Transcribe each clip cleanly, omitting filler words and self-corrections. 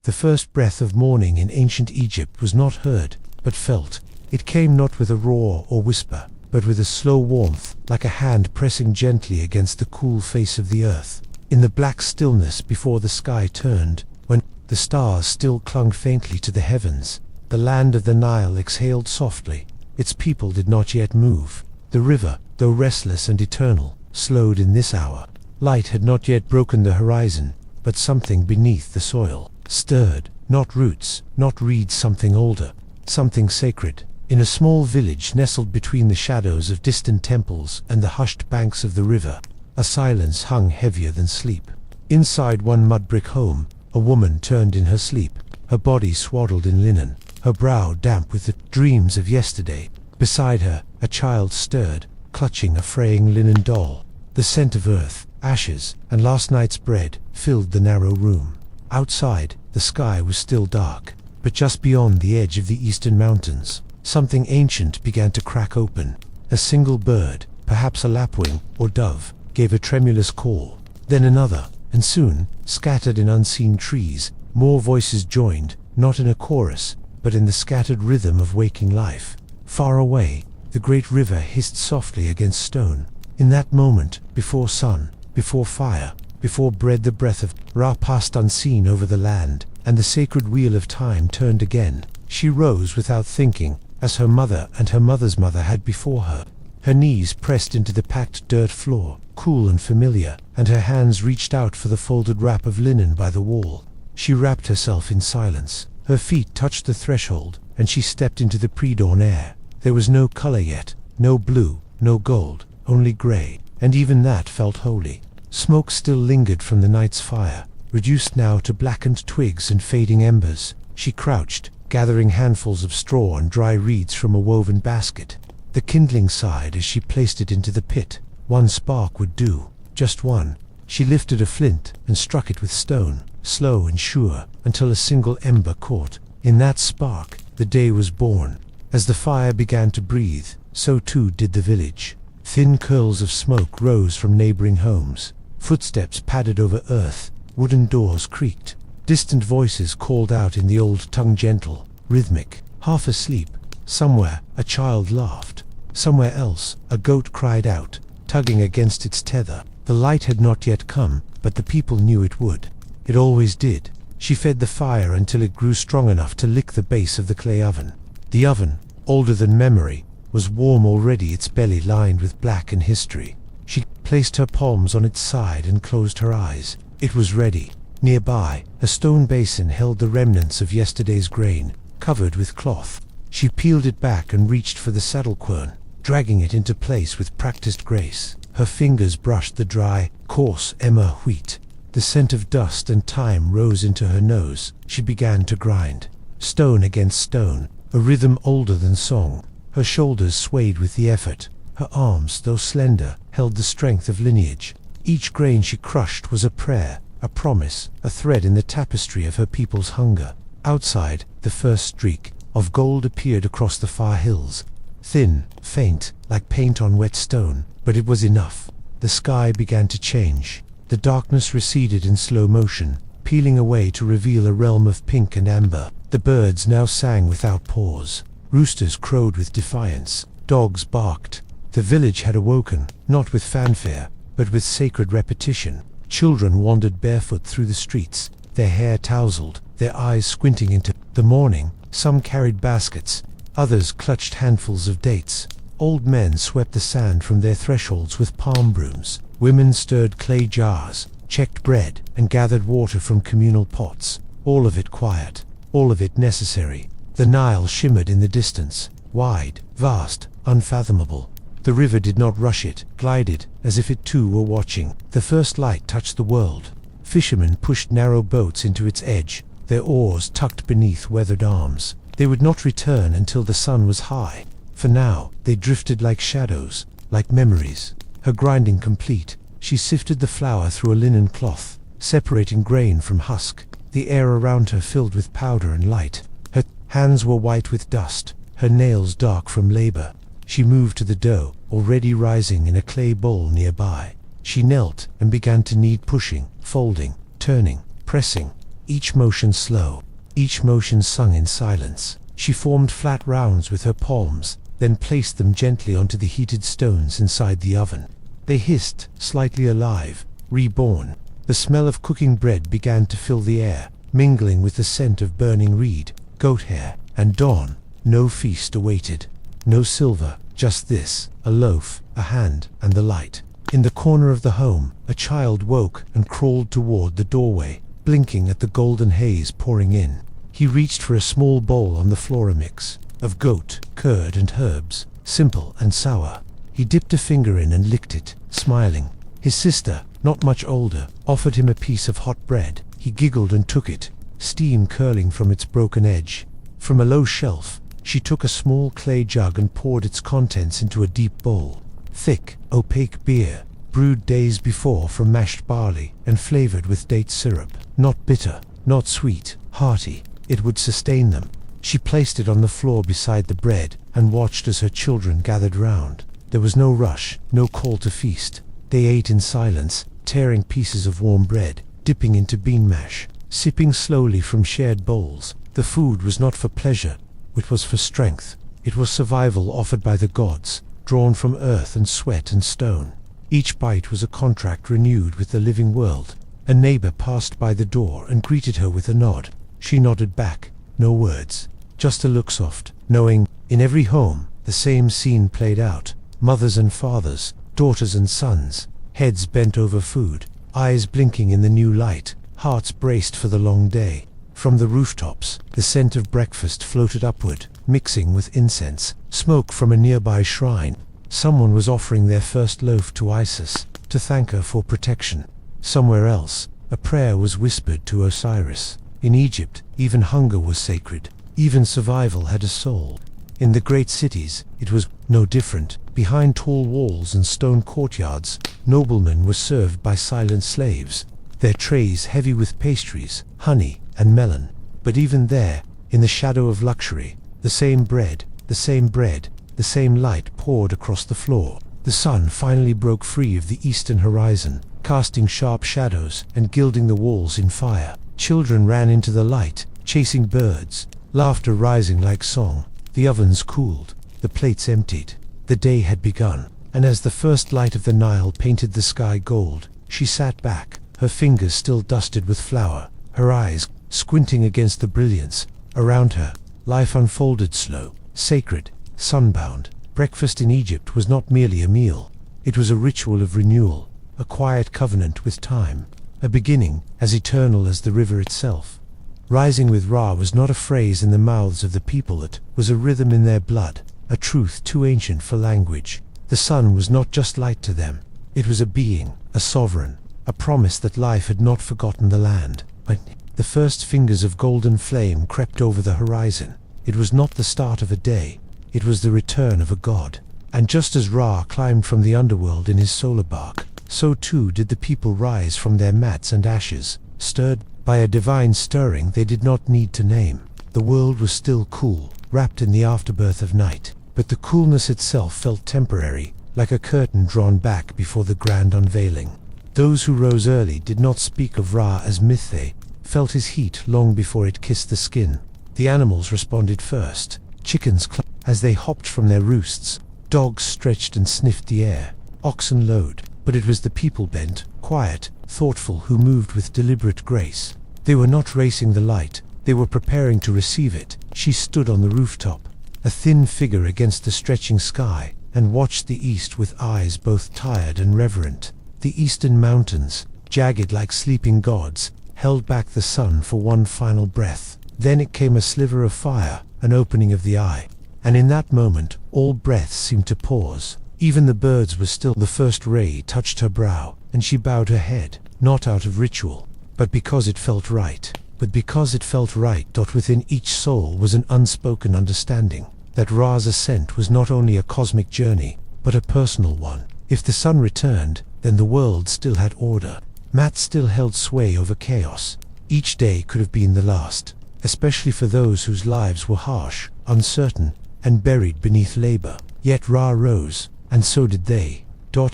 The first breath of morning in ancient Egypt was not heard, but felt. It came not with a roar or whisper, but with a slow warmth, like a hand pressing gently against the cool face of the earth. In the black stillness before the sky turned, when the stars still clung faintly to the heavens, the land of the Nile exhaled softly. Its people did not yet move. The river, though restless and eternal, slowed in this hour. Light had not yet broken the horizon, but something beneath the soil stirred. Not roots, not reeds, something older, something sacred. In a small village nestled between the shadows of distant temples and the hushed banks of the river, a silence hung heavier than sleep. Inside one mud-brick home, a woman turned in her sleep, her body swaddled in linen, her brow damp with the dreams of yesterday. Beside her, a child stirred, clutching a fraying linen doll. The scent of earth, ashes, and last night's bread filled the narrow room. Outside, the sky was still dark, but just beyond the edge of the eastern mountains, something ancient began to crack open. A single bird, perhaps a lapwing or dove, gave a tremulous call, then another, and soon, scattered in unseen trees, more voices joined, not in a chorus, but in the scattered rhythm of waking life. Far away, the great river hissed softly against stone. In that moment, before sun, before fire, before bread, the breath of Ra passed unseen over the land, and the sacred wheel of time turned again. She rose without thinking, as her mother and her mother's mother had before her. Her knees pressed into the packed dirt floor, cool and familiar, and her hands reached out for the folded wrap of linen by the wall. She wrapped herself in silence. Her feet touched the threshold, and she stepped into the pre-dawn air. There was no color yet, no blue, no gold, only gray, and even that felt holy. Smoke still lingered from the night's fire, reduced now to blackened twigs and fading embers. She crouched, gathering handfuls of straw and dry reeds from a woven basket. The kindling sighed as she placed it into the pit. One spark would do, just one. She lifted a flint and struck it with stone, slow and sure, until a single ember caught. In that spark, the day was born. As the fire began to breathe, so too did the village. Thin curls of smoke rose from neighboring homes. Footsteps padded over earth. Wooden doors creaked. Distant voices called out in the old tongue, gentle, rhythmic. Half asleep, somewhere a child laughed. Somewhere else, a goat cried out, tugging against its tether. The light had not yet come, but the people knew it would. It always did. She fed the fire until it grew strong enough to lick the base of the clay oven. The oven, older than memory, was warm already, its belly lined with black and history. She placed her palms on its side and closed her eyes. It was ready. Nearby, a stone basin held the remnants of yesterday's grain, covered with cloth. She peeled it back and reached for the saddle quern, dragging it into place with practiced grace. Her fingers brushed the dry, coarse emmer wheat. The scent of dust and time rose into her nose. She began to grind, stone against stone, a rhythm older than song. Her shoulders swayed with the effort. Her arms, though slender, held the strength of lineage. Each grain she crushed was a prayer, a promise, a thread in the tapestry of her people's hunger. Outside, the first streak of gold appeared across the far hills, thin, faint, like paint on wet stone, but it was enough. The sky began to change. The darkness receded in slow motion, peeling away to reveal a realm of pink and amber. The birds now sang without pause. Roosters crowed with defiance. Dogs barked. The village had awoken, not with fanfare, but with sacred repetition. Children wandered barefoot through the streets, their hair tousled, their eyes squinting into the morning. Some carried baskets, others clutched handfuls of dates. Old men swept the sand from their thresholds with palm brooms. Women stirred clay jars, checked bread, and gathered water from communal pots. All of it quiet, all of it necessary. The Nile shimmered in the distance, wide, vast, unfathomable. The river did not rush it, glided, as if it too were watching. The first light touched the world. Fishermen pushed narrow boats into its edge, their oars tucked beneath weathered arms. They would not return until the sun was high. For now, they drifted like shadows, like memories. Her grinding complete, she sifted the flour through a linen cloth, separating grain from husk. The air around her filled with powder and light. Her hands were white with dust, her nails dark from labor. She moved to the dough, already rising in a clay bowl nearby. She knelt and began to knead, pushing, folding, turning, pressing. each motion slow, each motion sung in silence. She formed flat rounds with her palms, then placed them gently onto the heated stones inside the oven. They hissed, slightly alive, reborn. The smell of cooking bread began to fill the air, mingling with the scent of burning reed, goat hair, and dawn. No feast awaited. No silver, just this, a loaf, a hand, and the light. In the corner of the home, a child woke and crawled toward the doorway, blinking at the golden haze pouring in. He reached for a small bowl on the floor, a mix of goat, curd, and herbs, simple and sour. He dipped a finger in and licked it, smiling. His sister, not much older, offered him a piece of hot bread. He giggled and took it, steam curling from its broken edge. From a low shelf, she took a small clay jug and poured its contents into a deep bowl. Thick, opaque beer, brewed days before from mashed barley and flavored with date syrup. Not bitter, not sweet, hearty. It would sustain them. She placed it on the floor beside the bread and watched as her children gathered round. There was no rush, no call to feast. They ate in silence, tearing pieces of warm bread, dipping into bean mash, sipping slowly from shared bowls. The food was not for pleasure, it was for strength. It was survival offered by the gods, drawn from earth and sweat and stone. Each bite was a contract renewed with the living world. A neighbor passed by the door and greeted her with a nod. She nodded back, no words, just a look soft, knowing. In every home, the same scene played out. Mothers and fathers, daughters and sons, heads bent over food, eyes blinking in the new light, hearts braced for the long day. From the rooftops, the scent of breakfast floated upward, mixing with incense, smoke from a nearby shrine. Someone was offering their first loaf to Isis, to thank her for protection. Somewhere else, a prayer was whispered to Osiris. In Egypt, even hunger was sacred. Even survival had a soul. In the great cities, it was no different. Behind tall walls and stone courtyards, noblemen were served by silent slaves, their trays heavy with pastries, honey, and melon. But even there, in the shadow of luxury, the same bread, the same light poured across the floor. The sun finally broke free of the eastern horizon, casting sharp shadows and gilding the walls in fire. Children ran into the light, chasing birds, laughter rising like song. The ovens cooled, the plates emptied. The day had begun, and as the first light of the Nile painted the sky gold, she sat back, her fingers still dusted with flour, her eyes squinting against the brilliance. Around her, life unfolded slow, sacred, sunbound. Breakfast in Egypt was not merely a meal. It was a ritual of renewal, a quiet covenant with time, a beginning as eternal as the river itself. Rising with Ra was not a phrase in the mouths of the people, it was a rhythm in their blood, a truth too ancient for language. The sun was not just light to them. It was a being, a sovereign, a promise that life had not forgotten the land. But the first fingers of golden flame crept over the horizon. It was not the start of a day. It was the return of a god. And just as Ra climbed from the underworld in his solar bark, so too did the people rise from their mats and ashes, stirred by a divine stirring they did not need to name. The world was still cool, wrapped in the afterbirth of night, but the coolness itself felt temporary, like a curtain drawn back before the grand unveiling. Those who rose early did not speak of Ra as myth, they felt his heat long before it kissed the skin. The animals responded first. Chickens clucked as they hopped from their roosts, dogs stretched and sniffed the air, oxen lowed. But it was the people, bent, quiet, thoughtful, who moved with deliberate grace. They were not racing the light, they were preparing to receive it. She stood on the rooftop, a thin figure against the stretching sky, and watched the east with eyes both tired and reverent. The eastern mountains, jagged like sleeping gods, held back the sun for one final breath. Then it came a sliver of fire, an opening of the eye. And in that moment, all breaths seemed to pause. Even the birds were still. The first ray touched her brow, and she bowed her head, not out of ritual, but because it felt right. Within each soul was an unspoken understanding that Ra's ascent was not only a cosmic journey, but a personal one. If the sun returned, then the world still had order. Matt still held sway over chaos. Each day could have been the last, especially for those whose lives were harsh, uncertain, and buried beneath labor. Yet Ra rose, and so did they.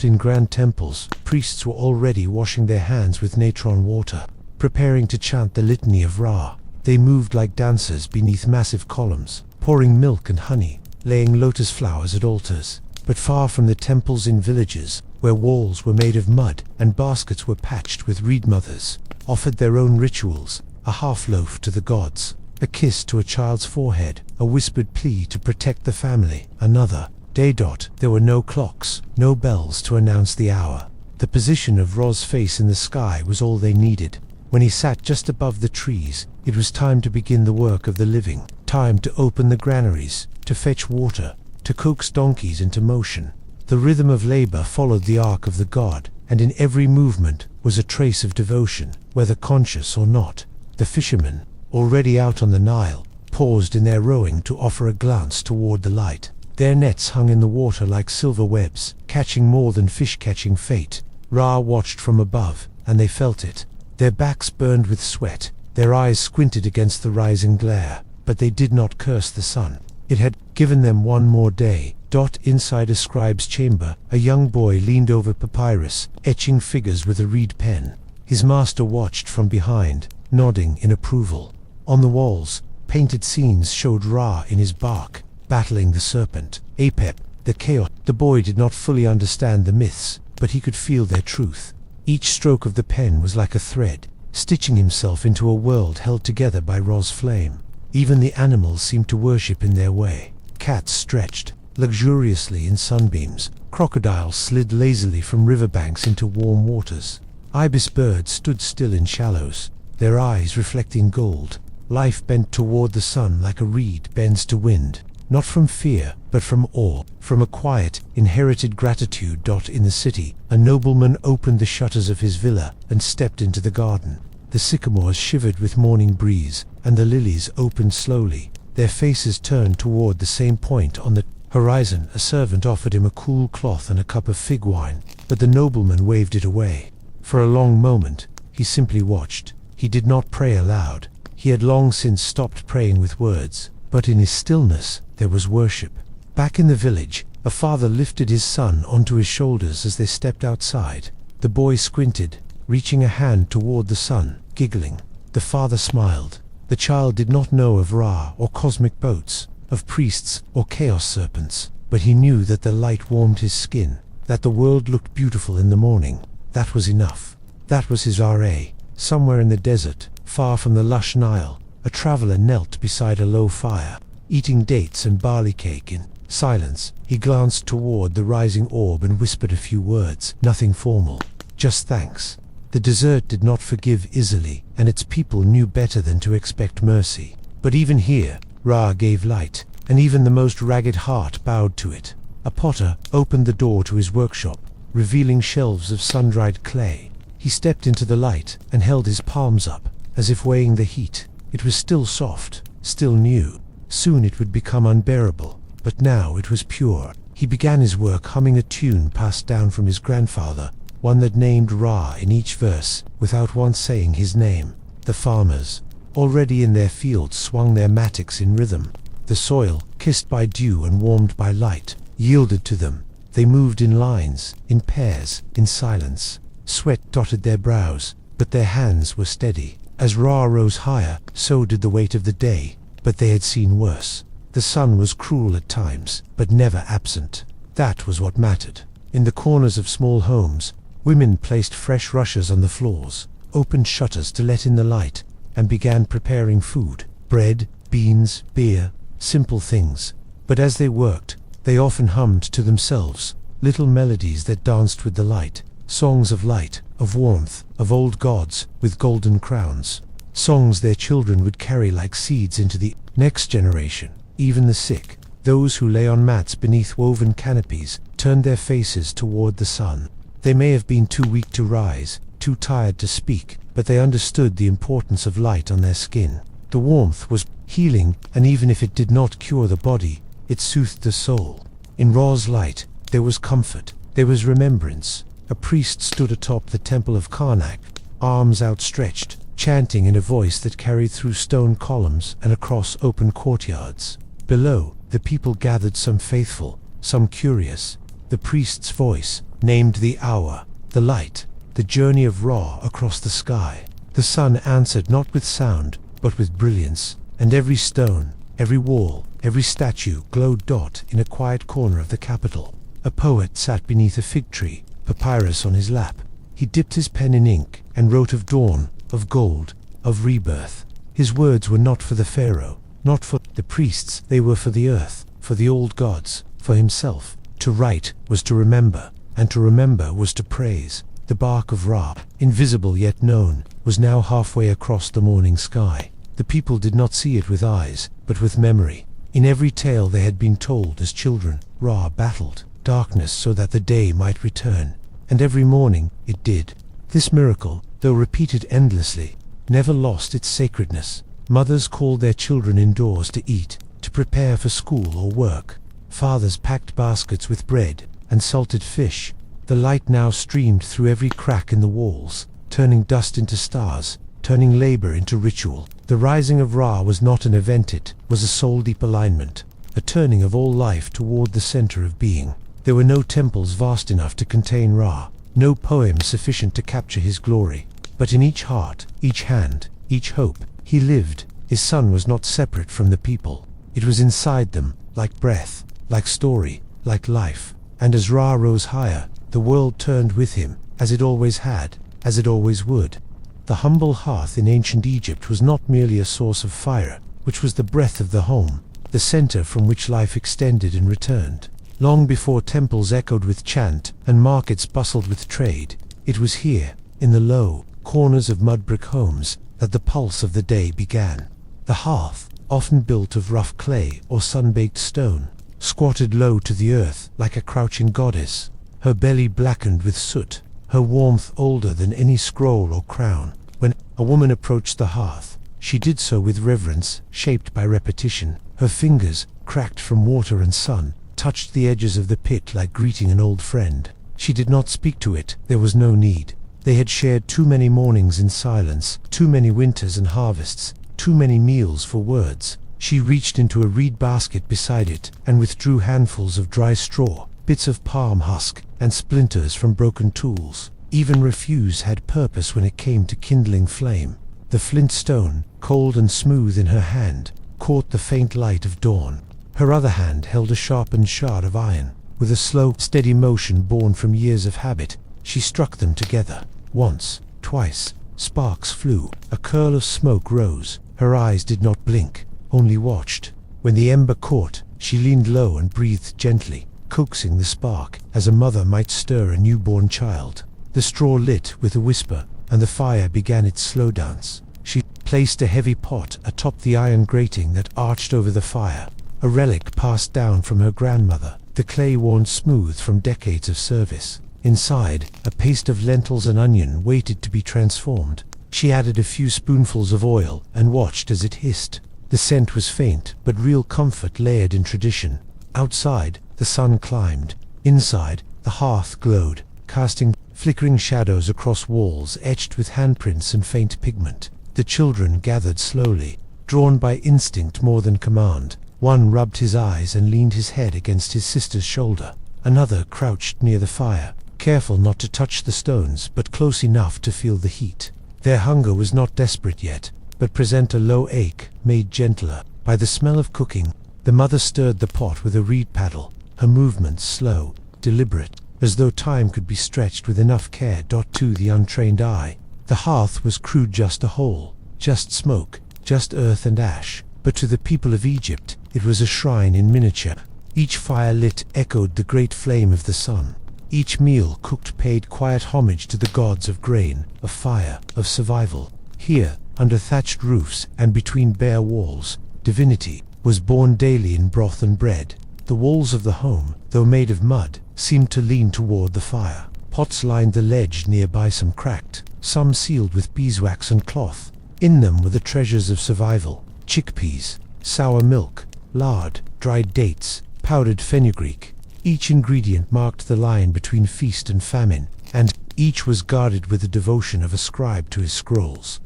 In grand temples, priests were already washing their hands with natron water, preparing to chant the litany of Ra. They moved like dancers beneath massive columns, pouring milk and honey, laying lotus flowers at altars. But far from the temples in villages, where walls were made of mud and baskets were patched with reed mothers, offered their own rituals, a half-loaf to the gods, a kiss to a child's forehead, a whispered plea to protect the family, another day. There were no clocks, no bells to announce the hour. The position of Ra's face in the sky was all they needed. When he sat just above the trees, it was time to begin the work of the living, time to open the granaries, to fetch water, to coax donkeys into motion. The rhythm of labor followed the arc of the god, and in every movement was a trace of devotion, whether conscious or not. The fishermen, already out on the Nile, paused in their rowing to offer a glance toward the light. Their nets hung in the water like silver webs, catching more than fish catching fate. Ra watched from above, and they felt it. Their backs burned with sweat, their eyes squinted against the rising glare, but they did not curse the sun. It had given them one more day. Inside a scribe's chamber, a young boy leaned over papyrus, etching figures with a reed pen. His master watched from behind, nodding in approval. On the walls, painted scenes showed Ra in his bark, battling the serpent, Apep, the chaos. The boy did not fully understand the myths, but he could feel their truth. Each stroke of the pen was like a thread, stitching himself into a world held together by Ra's flame. Even the animals seemed to worship in their way. Cats stretched luxuriously in sunbeams. Crocodiles slid lazily from riverbanks into warm waters. Ibis birds stood still in shallows, their eyes reflecting gold. Life bent toward the sun like a reed bends to wind, not from fear, but from awe, from a quiet, inherited gratitude. In the city, a nobleman opened the shutters of his villa and stepped into the garden. The sycamores shivered with morning breeze, and the lilies opened slowly, their faces turned toward the same point on the horizon. A servant offered him a cool cloth and a cup of fig wine, but the nobleman waved it away. For a long moment, he simply watched. He did not pray aloud. He had long since stopped praying with words, but in his stillness, there was worship. Back in the village, a father lifted his son onto his shoulders as they stepped outside. The boy squinted, reaching a hand toward the sun, giggling. The father smiled. The child did not know of Ra or cosmic boats, of priests or chaos serpents, but he knew that the light warmed his skin, that the world looked beautiful in the morning. That was enough. That was his Ra. Somewhere in the desert, far from the lush Nile, a traveler knelt beside a low fire, eating dates and barley cake in silence. He glanced toward the rising orb and whispered a few words, nothing formal, just thanks. The desert did not forgive easily, and its people knew better than to expect mercy. But even here, Ra gave light, and even the most ragged heart bowed to it. A potter opened the door to his workshop, revealing shelves of sun-dried clay. He stepped into the light and held his palms up, as if weighing the heat. It was still soft, still new. Soon it would become unbearable, but now it was pure. He began his work humming a tune passed down from his grandfather, one that named Ra in each verse, without once saying his name. The farmers, already in their fields, swung their mattocks in rhythm. The soil, kissed by dew and warmed by light, yielded to them. They moved in lines, in pairs, in silence. Sweat dotted their brows, but their hands were steady. As Ra rose higher, so did the weight of the day, but they had seen worse. The sun was cruel at times, but never absent. That was what mattered. In the corners of small homes, women placed fresh rushes on the floors, opened shutters to let in the light, and began preparing food. Bread, beans, beer, simple things. But as they worked, they often hummed to themselves, little melodies that danced with the light, songs of light, of warmth, of old gods with golden crowns. Songs their children would carry like seeds into the next generation. Even the sick, those who lay on mats beneath woven canopies, turned their faces toward the sun. They may have been too weak to rise, too tired to speak, but they understood the importance of light on their skin. The warmth was healing, and even if it did not cure the body, it soothed the soul. In Ra's light, there was comfort, there was remembrance. A priest stood atop the temple of Karnak, arms outstretched, chanting in a voice that carried through stone columns and across open courtyards. Below, the people gathered, some faithful, some curious. The priest's voice named the hour, the light, the journey of Ra across the sky. The sun answered not with sound, but with brilliance, and every stone, every wall, every statue glowed in a quiet corner of the capital. A poet sat beneath a fig tree, papyrus on his lap. He dipped his pen in ink and wrote of dawn, of gold, of rebirth. His words were not for the pharaoh, not for the priests, they were for the earth, for the old gods, for himself. To write was to remember, and to remember was to praise. The bark of Ra, invisible yet known, was now halfway across the morning sky. The people did not see it with eyes, but with memory. In every tale they had been told as children, Ra battled darkness so that the day might return. And every morning it did. This miracle, though repeated endlessly, never lost its sacredness. Mothers called their children indoors to eat, to prepare for school or work. Fathers packed baskets with bread and salted fish. The light now streamed through every crack in the walls, turning dust into stars, turning labor into ritual. The rising of Ra was not an event, it was a soul-deep alignment, a turning of all life toward the center of being. There were no temples vast enough to contain Ra, no poem sufficient to capture his glory. But in each heart, each hand, each hope, he lived. His sun was not separate from the people. It was inside them, like breath, like story, like life. And as Ra rose higher, the world turned with him, as it always had, as it always would. The humble hearth in ancient Egypt was not merely a source of fire, which was the breath of the home, the center from which life extended and returned. Long before temples echoed with chant and markets bustled with trade, it was here, in the low corners of mud-brick homes, that the pulse of the day began. The hearth, often built of rough clay or sun-baked stone, squatted low to the earth like a crouching goddess, her belly blackened with soot, her warmth older than any scroll or crown. When a woman approached the hearth, she did so with reverence, shaped by repetition. Her fingers, cracked from water and sun, touched the edges of the pit like greeting an old friend. She did not speak to it, there was no need. They had shared too many mornings in silence, too many winters and harvests, too many meals for words. She reached into a reed basket beside it and withdrew handfuls of dry straw, bits of palm husk, and splinters from broken tools. Even refuse had purpose when it came to kindling flame. The flint stone, cold and smooth in her hand, caught the faint light of dawn. Her other hand held a sharpened shard of iron. With a slow, steady motion born from years of habit, she struck them together. Once, twice, sparks flew, a curl of smoke rose. Her eyes did not blink, only watched. When the ember caught, she leaned low and breathed gently, coaxing the spark, as a mother might stir a newborn child. The straw lit with a whisper, and the fire began its slow dance. She placed a heavy pot atop the iron grating that arched over the fire, a relic passed down from her grandmother, the clay worn smooth from decades of service. Inside, a paste of lentils and onion waited to be transformed. She added a few spoonfuls of oil and watched as it hissed. The scent was faint, but real comfort layered in tradition. Outside, the sun climbed. Inside, the hearth glowed, casting flickering shadows across walls etched with handprints and faint pigment. The children gathered slowly, drawn by instinct more than command. One rubbed his eyes and leaned his head against his sister's shoulder. Another crouched near the fire, careful not to touch the stones, but close enough to feel the heat. Their hunger was not desperate yet, but present a low ache, made gentler by the smell of cooking. The mother stirred the pot with a reed paddle, her movements slow, deliberate, as though time could be stretched with enough care. To the untrained eye, the hearth was crude, just a hole, just smoke, just earth and ash. But to the people of Egypt, it was a shrine in miniature. Each fire lit echoed the great flame of the sun. Each meal cooked paid quiet homage to the gods of grain, of fire, of survival. Here, under thatched roofs and between bare walls, divinity was born daily in broth and bread. The walls of the home, though made of mud, seemed to lean toward the fire. Pots lined the ledge nearby, some cracked, some sealed with beeswax and cloth. In them were the treasures of survival: chickpeas, sour milk, lard, dried dates, powdered fenugreek. Each ingredient marked the line between feast and famine, and each was guarded with the devotion of a scribe to his scrolls.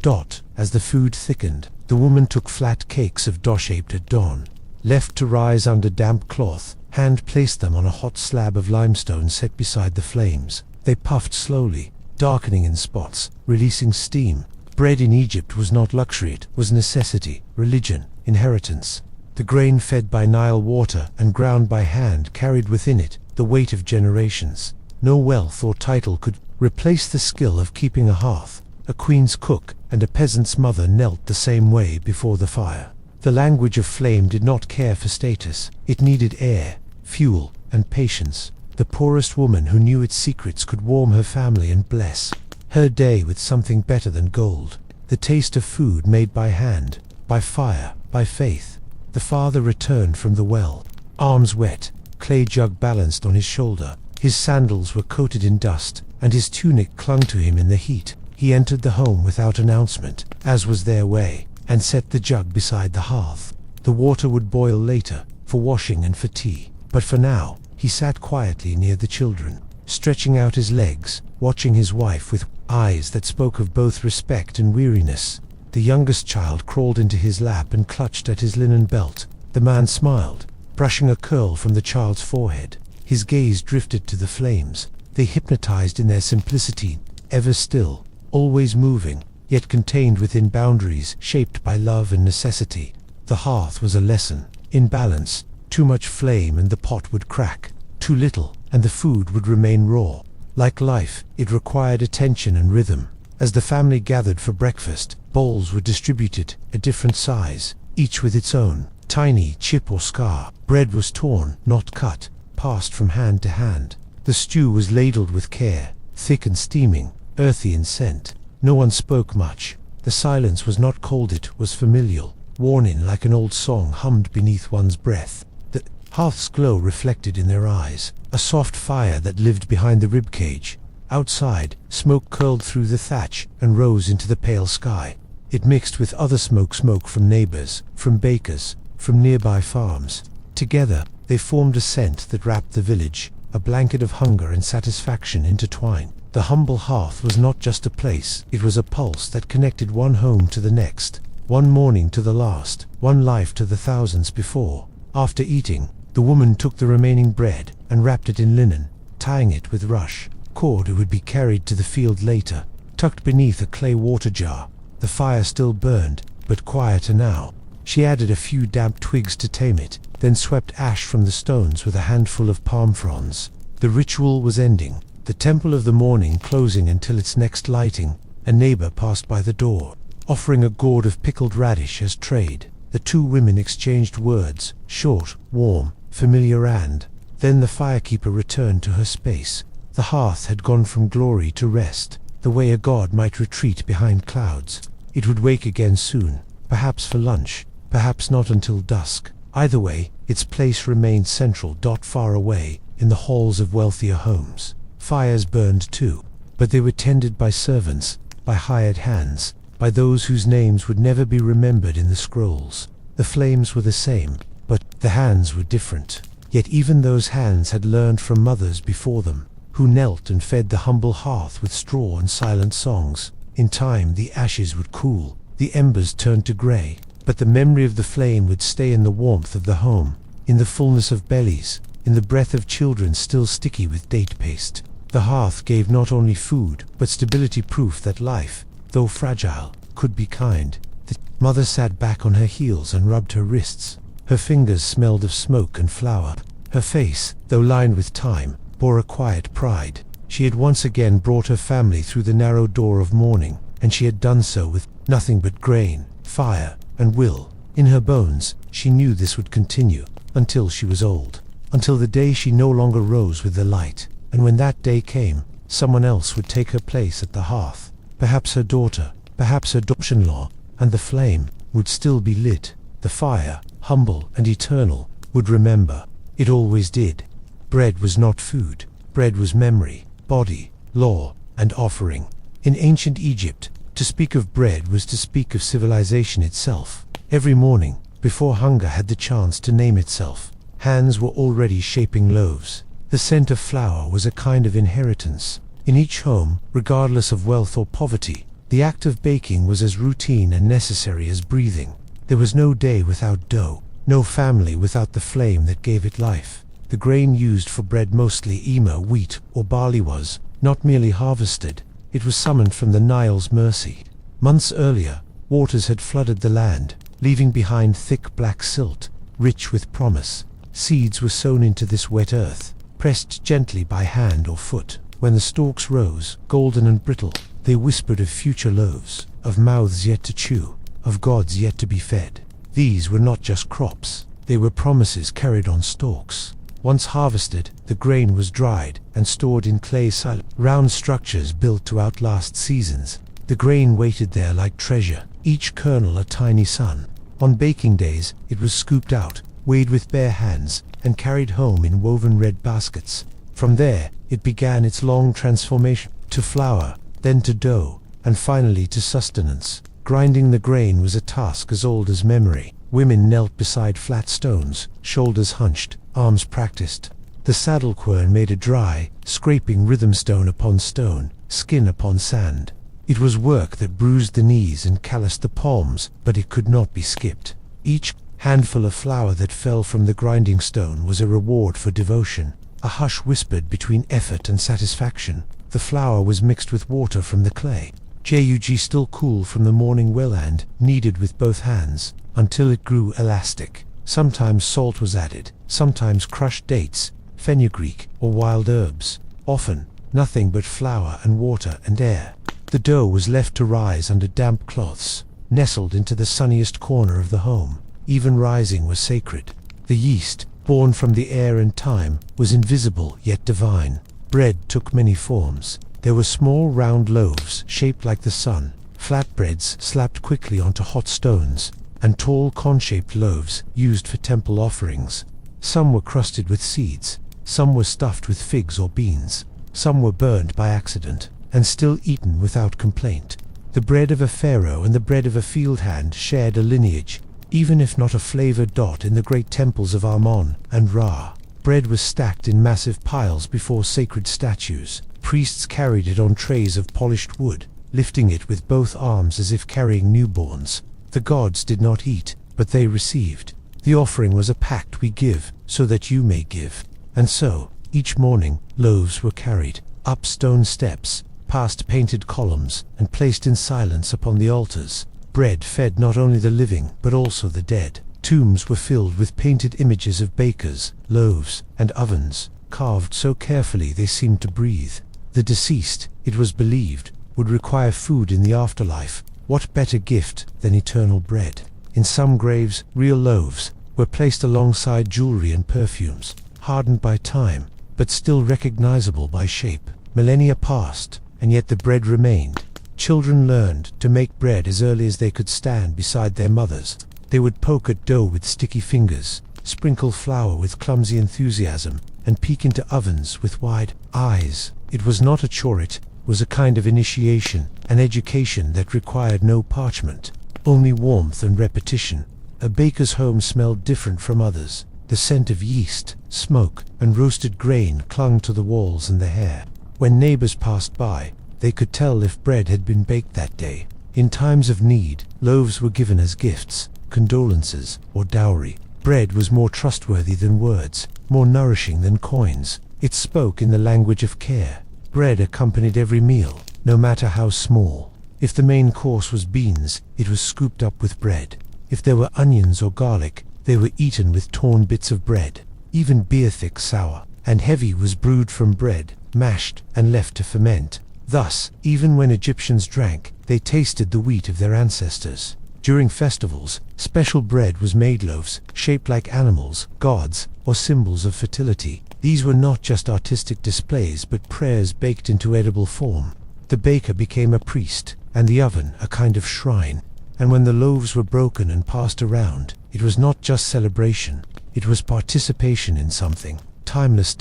As the food thickened, the woman took flat cakes of dough shaped at dawn. Left to rise under damp cloth, hand placed them on a hot slab of limestone set beside the flames. They puffed slowly, darkening in spots, releasing steam. Bread in Egypt was not luxury, it was necessity, religion, inheritance. The grain fed by Nile water and ground by hand carried within it the weight of generations. No wealth or title could replace the skill of keeping a hearth. A queen's cook and a peasant's mother knelt the same way before the fire. The language of flame did not care for status. It needed air, fuel, and patience. The poorest woman who knew its secrets could warm her family and bless her day with something better than gold. The taste of food made by hand, by fire, by faith. The father returned from the well, arms wet, clay jug balanced on his shoulder. His sandals were coated in dust, and his tunic clung to him in the heat. He entered the home without announcement, as was their way, and set the jug beside the hearth. The water would boil later, for washing and for tea, but for now, he sat quietly near the children, stretching out his legs, watching his wife with eyes that spoke of both respect and weariness. The youngest child crawled into his lap and clutched at his linen belt. The man smiled, brushing a curl from the child's forehead. His gaze drifted to the flames. They hypnotized in their simplicity, ever still, always moving, yet contained within boundaries shaped by love and necessity. The hearth was a lesson in balance. Too much flame and the pot would crack. Too little, and the food would remain raw. Like life, it required attention and rhythm. As the family gathered for breakfast, bowls were distributed, a different size, each with its own tiny chip or scar. Bread was torn, not cut, passed from hand to hand. The stew was ladled with care, thick and steaming, earthy in scent. No one spoke much. The silence was not cold, it was familial, worn in like an old song hummed beneath one's breath. The hearth's glow reflected in their eyes, a soft fire that lived behind the ribcage. Outside, smoke curled through the thatch and rose into the pale sky. It mixed with other smoke from neighbors, from bakers, from nearby farms. Together, they formed a scent that wrapped the village, a blanket of hunger and satisfaction intertwined. The humble hearth was not just a place, it was a pulse that connected one home to the next, one morning to the last, one life to the thousands before. After eating, the woman took the remaining bread and wrapped it in linen, tying it with rush cord. It would be carried to the field later, tucked beneath a clay water jar. The fire still burned, but quieter now. She added a few damp twigs to tame it, then swept ash from the stones with a handful of palm fronds. The ritual was ending, the temple of the morning closing until its next lighting. A neighbor passed by the door, offering a gourd of pickled radish as trade. The two women exchanged words, short, warm, familiar, and then the firekeeper returned to her space. The hearth had gone from glory to rest, the way a god might retreat behind clouds. It would wake again soon, perhaps for lunch, perhaps not until dusk. Either way, its place remained central, far away, in the halls of wealthier homes. Fires burned too, but they were tended by servants, by hired hands, by those whose names would never be remembered in the scrolls. The flames were the same, but the hands were different. Yet even those hands had learned from mothers before them, who knelt and fed the humble hearth with straw and silent songs. In time the ashes would cool, the embers turned to grey, but the memory of the flame would stay in the warmth of the home, in the fullness of bellies, in the breath of children still sticky with date paste. The hearth gave not only food, but stability, proof that life, though fragile, could be kind. The mother sat back on her heels and rubbed her wrists. Her fingers smelled of smoke and flour. Her face, though lined with time, bore a quiet pride. She had once again brought her family through the narrow door of mourning, and she had done so with nothing but grain, fire, and will. In her bones, she knew this would continue, until she was old, until the day she no longer rose with the light. And when that day came, someone else would take her place at the hearth, perhaps her daughter, perhaps her daughter-in-law, and the flame would still be lit. The fire, humble and eternal, would remember. It always did. Bread was not food. Bread was memory, body, law, and offering. In ancient Egypt, to speak of bread was to speak of civilization itself. Every morning, before hunger had the chance to name itself, hands were already shaping loaves. The scent of flour was a kind of inheritance. In each home, regardless of wealth or poverty, the act of baking was as routine and necessary as breathing. There was no day without dough, no family without the flame that gave it life. The grain used for bread, mostly emmer, wheat, or barley, was not merely harvested, it was summoned from the Nile's mercy. Months earlier, waters had flooded the land, leaving behind thick black silt, rich with promise. Seeds were sown into this wet earth, pressed gently by hand or foot. When the stalks rose, golden and brittle, they whispered of future loaves, of mouths yet to chew, of gods yet to be fed. These were not just crops, they were promises carried on stalks. Once harvested, the grain was dried and stored in clay round structures built to outlast seasons. The grain waited there like treasure, each kernel a tiny sun. On baking days, it was scooped out, weighed with bare hands, and carried home in woven red baskets. From there, it began its long transformation, to flour, then to dough, and finally to sustenance. Grinding the grain was a task as old as memory. Women knelt beside flat stones, shoulders hunched, arms practiced. The saddle quern made a dry, scraping rhythm stone upon stone, skin upon sand. It was work that bruised the knees and calloused the palms, but it could not be skipped. Each handful of flour that fell from the grinding stone was a reward for devotion. A hush whispered between effort and satisfaction. The flour was mixed with water from the clay, jug still cool from the morning well, and kneaded with both hands, until it grew elastic. Sometimes salt was added, sometimes crushed dates, fenugreek, or wild herbs. Often, nothing but flour and water and air. The dough was left to rise under damp cloths, nestled into the sunniest corner of the home. Even rising was sacred. The yeast, born from the air and time, was invisible yet divine. Bread took many forms. There were small round loaves shaped like the sun, flatbreads slapped quickly onto hot stones, and tall cone-shaped loaves used for temple offerings. Some were crusted with seeds, some were stuffed with figs or beans, some were burned by accident, and still eaten without complaint. The bread of a pharaoh and the bread of a field hand shared a lineage, even if not a flavored dot in the great temples of Ammon and Ra. Bread was stacked in massive piles before sacred statues. Priests carried it on trays of polished wood, lifting it with both arms as if carrying newborns. The gods did not eat, but they received. The offering was a pact: we give, so that you may give. And so, each morning, loaves were carried, up stone steps, past painted columns, and placed in silence upon the altars. Bread fed not only the living, but also the dead. Tombs were filled with painted images of bakers, loaves, and ovens, carved so carefully they seemed to breathe. The deceased, it was believed, would require food in the afterlife. What better gift than eternal bread? In some graves, real loaves were placed alongside jewelry and perfumes, hardened by time, but still recognizable by shape. Millennia passed, and yet the bread remained. Children learned to make bread as early as they could stand beside their mothers. They would poke at dough with sticky fingers, sprinkle flour with clumsy enthusiasm, and peek into ovens with wide eyes. It was not a chore, it was a kind of initiation, an education that required no parchment, only warmth and repetition. A baker's home smelled different from others. The scent of yeast, smoke, and roasted grain clung to the walls and the hair. When neighbors passed by, they could tell if bread had been baked that day. In times of need, loaves were given as gifts, condolences, or dowry. Bread was more trustworthy than words, more nourishing than coins. It spoke in the language of care. Bread accompanied every meal, no matter how small. If the main course was beans, it was scooped up with bread. If there were onions or garlic, they were eaten with torn bits of bread. Even beer, thick, sour, and heavy, was brewed from bread, mashed, and left to ferment. Thus, even when Egyptians drank, they tasted the wheat of their ancestors. During festivals, special bread was made, loaves shaped like animals, gods, or symbols of fertility. These were not just artistic displays, but prayers baked into edible form. The baker became a priest, and the oven a kind of shrine. And when the loaves were broken and passed around, it was not just celebration, it was participation in something timeless.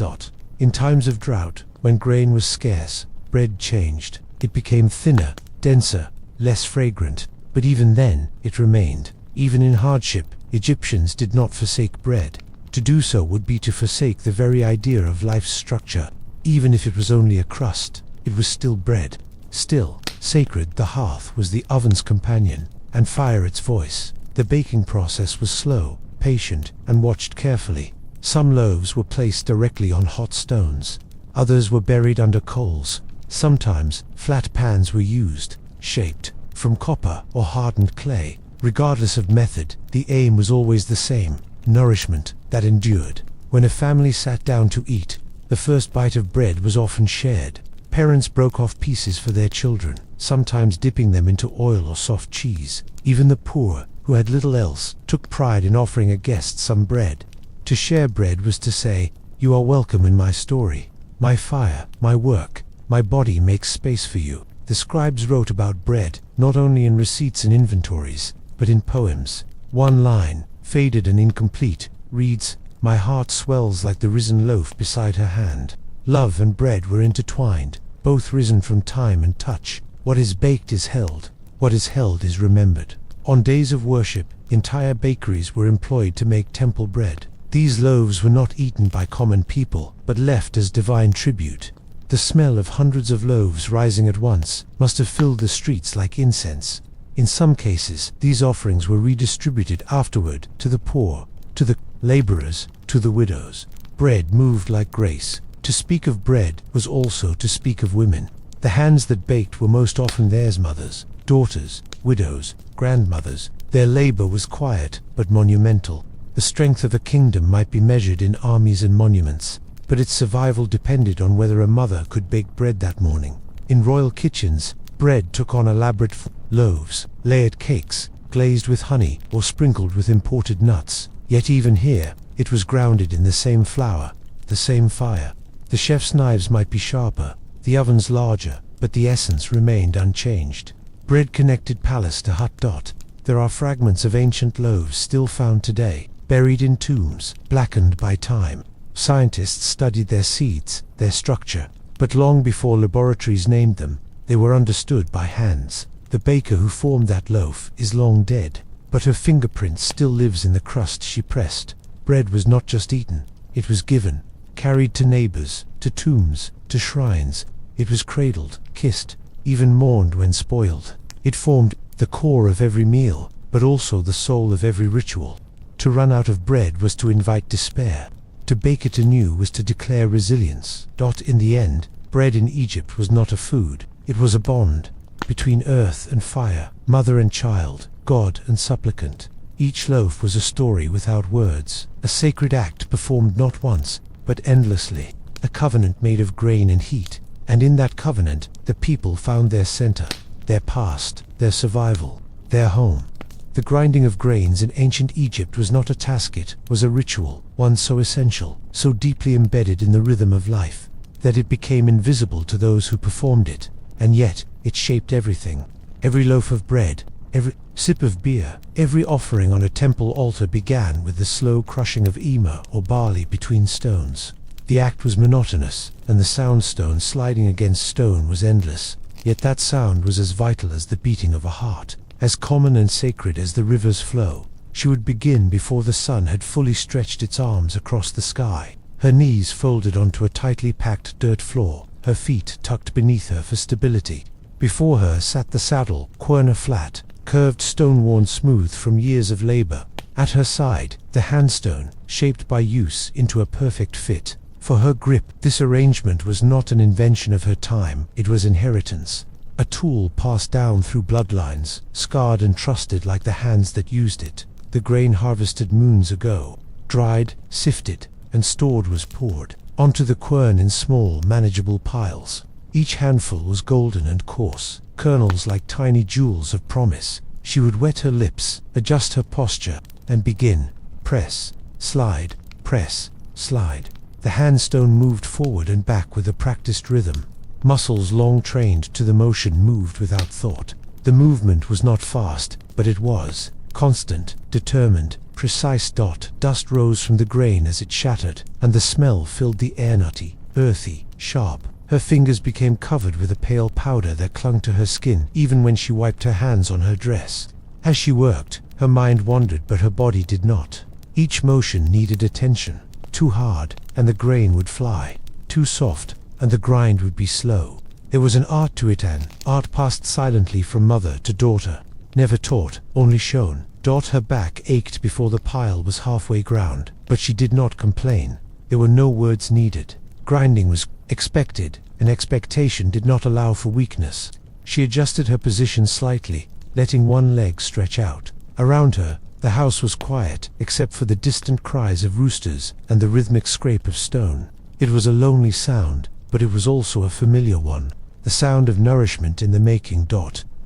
In times of drought, when grain was scarce, bread changed. It became thinner, denser, less fragrant, but even then, it remained. Even in hardship, Egyptians did not forsake bread. To do so would be to forsake the very idea of life's structure. Even if it was only a crust, it was still bread. Still, sacred, the hearth was the oven's companion, and fire its voice. The baking process was slow, patient, and watched carefully. Some loaves were placed directly on hot stones. Others were buried under coals. Sometimes, flat pans were used, shaped, from copper or hardened clay. Regardless of method, the aim was always the same: nourishment that endured. When a family sat down to eat, the first bite of bread was often shared. Parents broke off pieces for their children, sometimes dipping them into oil or soft cheese. Even the poor, who had little else, took pride in offering a guest some bread. To share bread was to say, "You are welcome in my story. My fire, my work, my body makes space for you." The scribes wrote about bread, not only in receipts and inventories, but in poems. One line, faded and incomplete, reads, "My heart swells like the risen loaf beside her hand." Love and bread were intertwined, both risen from time and touch. What is baked is held. What is held is remembered. On days of worship, entire bakeries were employed to make temple bread. These loaves were not eaten by common people, but left as divine tribute. The smell of hundreds of loaves rising at once must have filled the streets like incense. In some cases, these offerings were redistributed afterward to the poor, to the laborers, to the widows. Bread moved like grace. To speak of bread was also to speak of women. The hands that baked were most often theirs mothers, daughters, widows, grandmothers. Their labor was quiet but monumental. The strength of a kingdom might be measured in armies and monuments, but its survival depended on whether a mother could bake bread that morning. In royal kitchens, bread took on elaborate loaves, layered cakes, glazed with honey or sprinkled with imported nuts. Yet even here, it was grounded in the same flour, the same fire. The chef's knives might be sharper, the ovens larger, but the essence remained unchanged. Bread connected palace to hut. There are fragments of ancient loaves still found today, buried in tombs, blackened by time. Scientists studied their seeds, their structure, but long before laboratories named them, they were understood by hands. The baker who formed that loaf is long dead, but her fingerprint still lives in the crust she pressed. Bread was not just eaten, it was given, carried to neighbors, to tombs, to shrines. It was cradled, kissed, even mourned when spoiled. It formed the core of every meal, but also the soul of every ritual. To run out of bread was to invite despair. To bake it anew was to declare resilience. In the end, bread in Egypt was not a food, it was a bond between earth and fire, mother and child, God and supplicant. Each loaf was a story without words, a sacred act performed not once, but endlessly, a covenant made of grain and heat, and in that covenant, the people found their center, their past, their survival, their home. The grinding of grains in ancient Egypt was not a task, it was a ritual, one so essential, so deeply embedded in the rhythm of life, that it became invisible to those who performed it, and yet it shaped everything. Every loaf of bread, every sip of beer, every offering on a temple altar began with the slow crushing of emmer or barley between stones. The act was monotonous, and the sound stone sliding against stone was endless, yet that sound was as vital as the beating of a heart, as common and sacred as the river's flow. She would begin before the sun had fully stretched its arms across the sky, her knees folded onto a tightly packed dirt floor, her feet tucked beneath her for stability. Before her sat the saddle, corner flat, curved stone worn smooth from years of labor. At her side, the handstone, shaped by use into a perfect fit. For her grip, this arrangement was not an invention of her time, it was inheritance. A tool passed down through bloodlines, scarred and trusted like the hands that used it. The grain harvested moons ago, dried, sifted, and stored was poured onto the quern in small, manageable piles. Each handful was golden and coarse, kernels like tiny jewels of promise. She would wet her lips, adjust her posture, and begin. Press, slide, press, slide. The handstone moved forward and back with a practiced rhythm. Muscles long trained to the motion moved without thought. The movement was not fast, but it was constant, determined, precise. Dust rose from the grain as it shattered, and the smell filled the air, nutty, earthy, sharp. Her fingers became covered with a pale powder that clung to her skin even when she wiped her hands on her dress. As she worked, her mind wandered but her body did not. Each motion needed attention. Too hard, and the grain would fly. Too soft, and the grind would be slow. There was an art to it, an art passed silently from mother to daughter. Never taught, only shown. Her back ached before the pile was halfway ground, but she did not complain. There were no words needed. Grinding was expected, and expectation did not allow for weakness. She adjusted her position slightly, letting one leg stretch out. Around her, the house was quiet, except for the distant cries of roosters and the rhythmic scrape of stone. It was a lonely sound, but it was also a familiar one. The sound of nourishment in the making.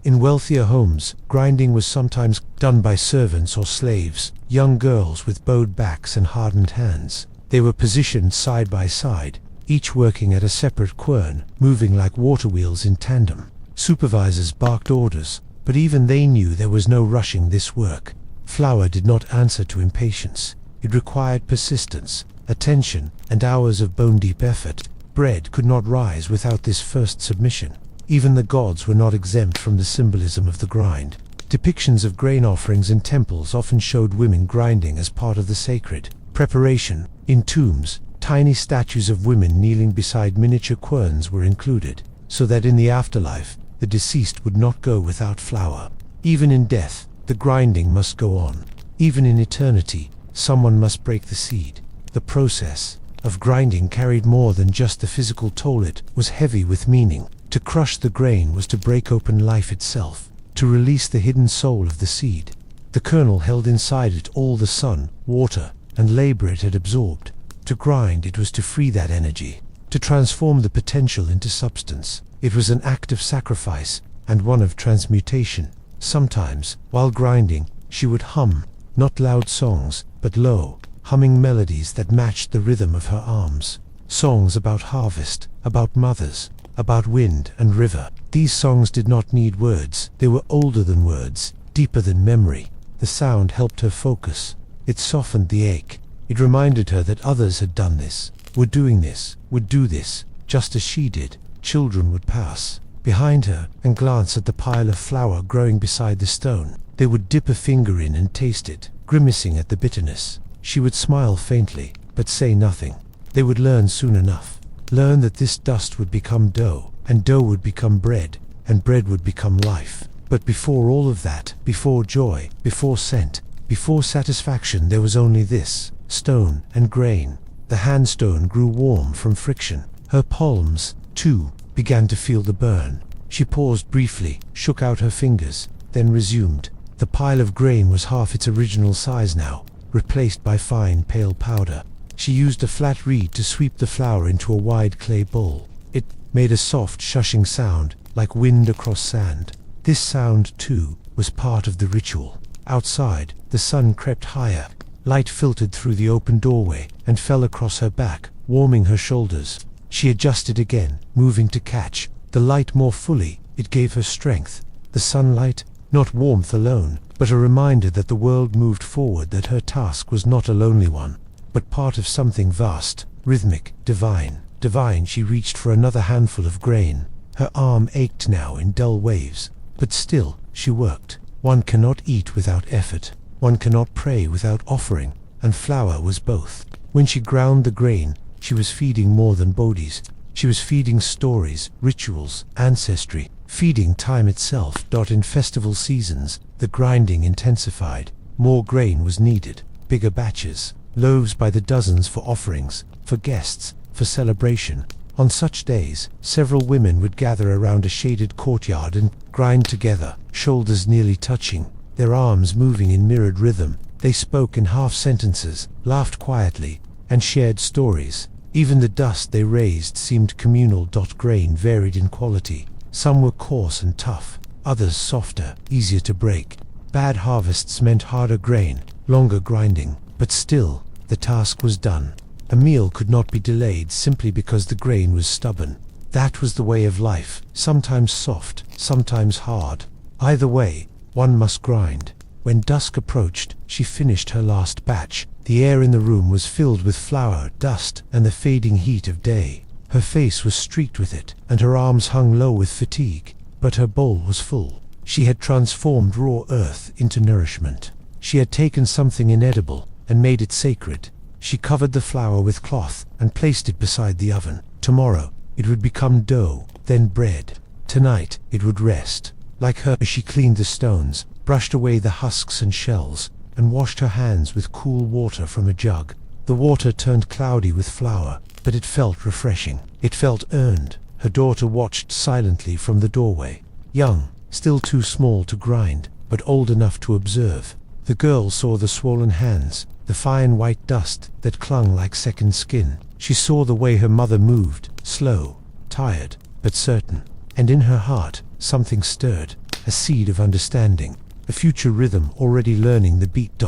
In wealthier homes, grinding was sometimes done by servants or slaves, young girls with bowed backs and hardened hands. They were positioned side by side, each working at a separate quern, moving like water wheels in tandem. Supervisors barked orders, but even they knew there was no rushing this work. Flour did not answer to impatience. It required persistence, attention, and hours of bone-deep effort. Bread could not rise without this first submission. Even the gods were not exempt from the symbolism of the grind. Depictions of grain offerings in temples often showed women grinding as part of the sacred preparation. In tombs, tiny statues of women kneeling beside miniature querns were included, so that in the afterlife, the deceased would not go without flour. Even in death, the grinding must go on. Even in eternity, someone must break the seed. The process of grinding carried more than just the physical toll. It was heavy with meaning. To crush the grain was to break open life itself, to release the hidden soul of the seed. The kernel held inside it all the sun, water, and labor it had absorbed. To grind it was to free that energy, to transform the potential into substance. It was an act of sacrifice, and one of transmutation. Sometimes, while grinding, she would hum, not loud songs, but low, humming melodies that matched the rhythm of her arms. Songs about harvest, about mothers, about wind and river. These songs did not need words. They were older than words, deeper than memory. The sound helped her focus. It softened the ache. It reminded her that others had done this, were doing this, would do this, just as she did. Children would pass behind her and glance at the pile of flour growing beside the stone. They would dip a finger in and taste it, grimacing at the bitterness. She would smile faintly, but say nothing. They would learn soon enough. Learn that this dust would become dough, and dough would become bread, and bread would become life. But before all of that, before joy, before scent, before satisfaction, there was only this: stone and grain. The handstone grew warm from friction. Her palms, too, began to feel the burn. She paused briefly, shook out her fingers, then resumed. The pile of grain was half its original size now, replaced by fine, pale powder. She used a flat reed to sweep the flour into a wide clay bowl. It made a soft, shushing sound, like wind across sand. This sound, too, was part of the ritual. Outside, the sun crept higher. Light filtered through the open doorway and fell across her back, warming her shoulders. She adjusted again, moving to catch the light more fully. It gave her strength. The sunlight, not warmth alone, but a reminder that the world moved forward, that her task was not a lonely one, but part of something vast, rhythmic, divine. Divine. She reached for another handful of grain. Her arm ached now in dull waves, but still, she worked. One cannot eat without effort. One cannot pray without offering, and flour was both. When she ground the grain, she was feeding more than bodies. She was feeding stories, rituals, ancestry, feeding time itself. In festival seasons, the grinding intensified. More grain was needed, bigger batches, loaves by the dozens for offerings, for guests, for celebration. On such days, several women would gather around a shaded courtyard and grind together, shoulders nearly touching, their arms moving in mirrored rhythm. They spoke in half sentences, laughed quietly, and shared stories. Even the dust they raised seemed communal. Grain varied in quality. Some were coarse and tough, others softer, easier to break. Bad harvests meant harder grain, longer grinding, but still, the task was done. A meal could not be delayed simply because the grain was stubborn. That was the way of life, sometimes soft, sometimes hard. Either way, one must grind. When dusk approached, she finished her last batch. The air in the room was filled with flour, dust, and the fading heat of day. Her face was streaked with it, and her arms hung low with fatigue, but her bowl was full. She had transformed raw earth into nourishment. She had taken something inedible and made it sacred. She covered the flour with cloth and placed it beside the oven. Tomorrow, it would become dough, then bread. Tonight, it would rest. Like her, she cleaned the stones, brushed away the husks and shells, and washed her hands with cool water from a jug. The water turned cloudy with flour, but it felt refreshing. It felt earned. Her daughter watched silently from the doorway. young, still too small to grind, but old enough to observe. The girl saw the swollen hands, the fine white dust that clung like second skin. She saw the way her mother moved, slow, tired, but certain. And in her heart, something stirred, a seed of understanding, a future rhythm already learning the beat.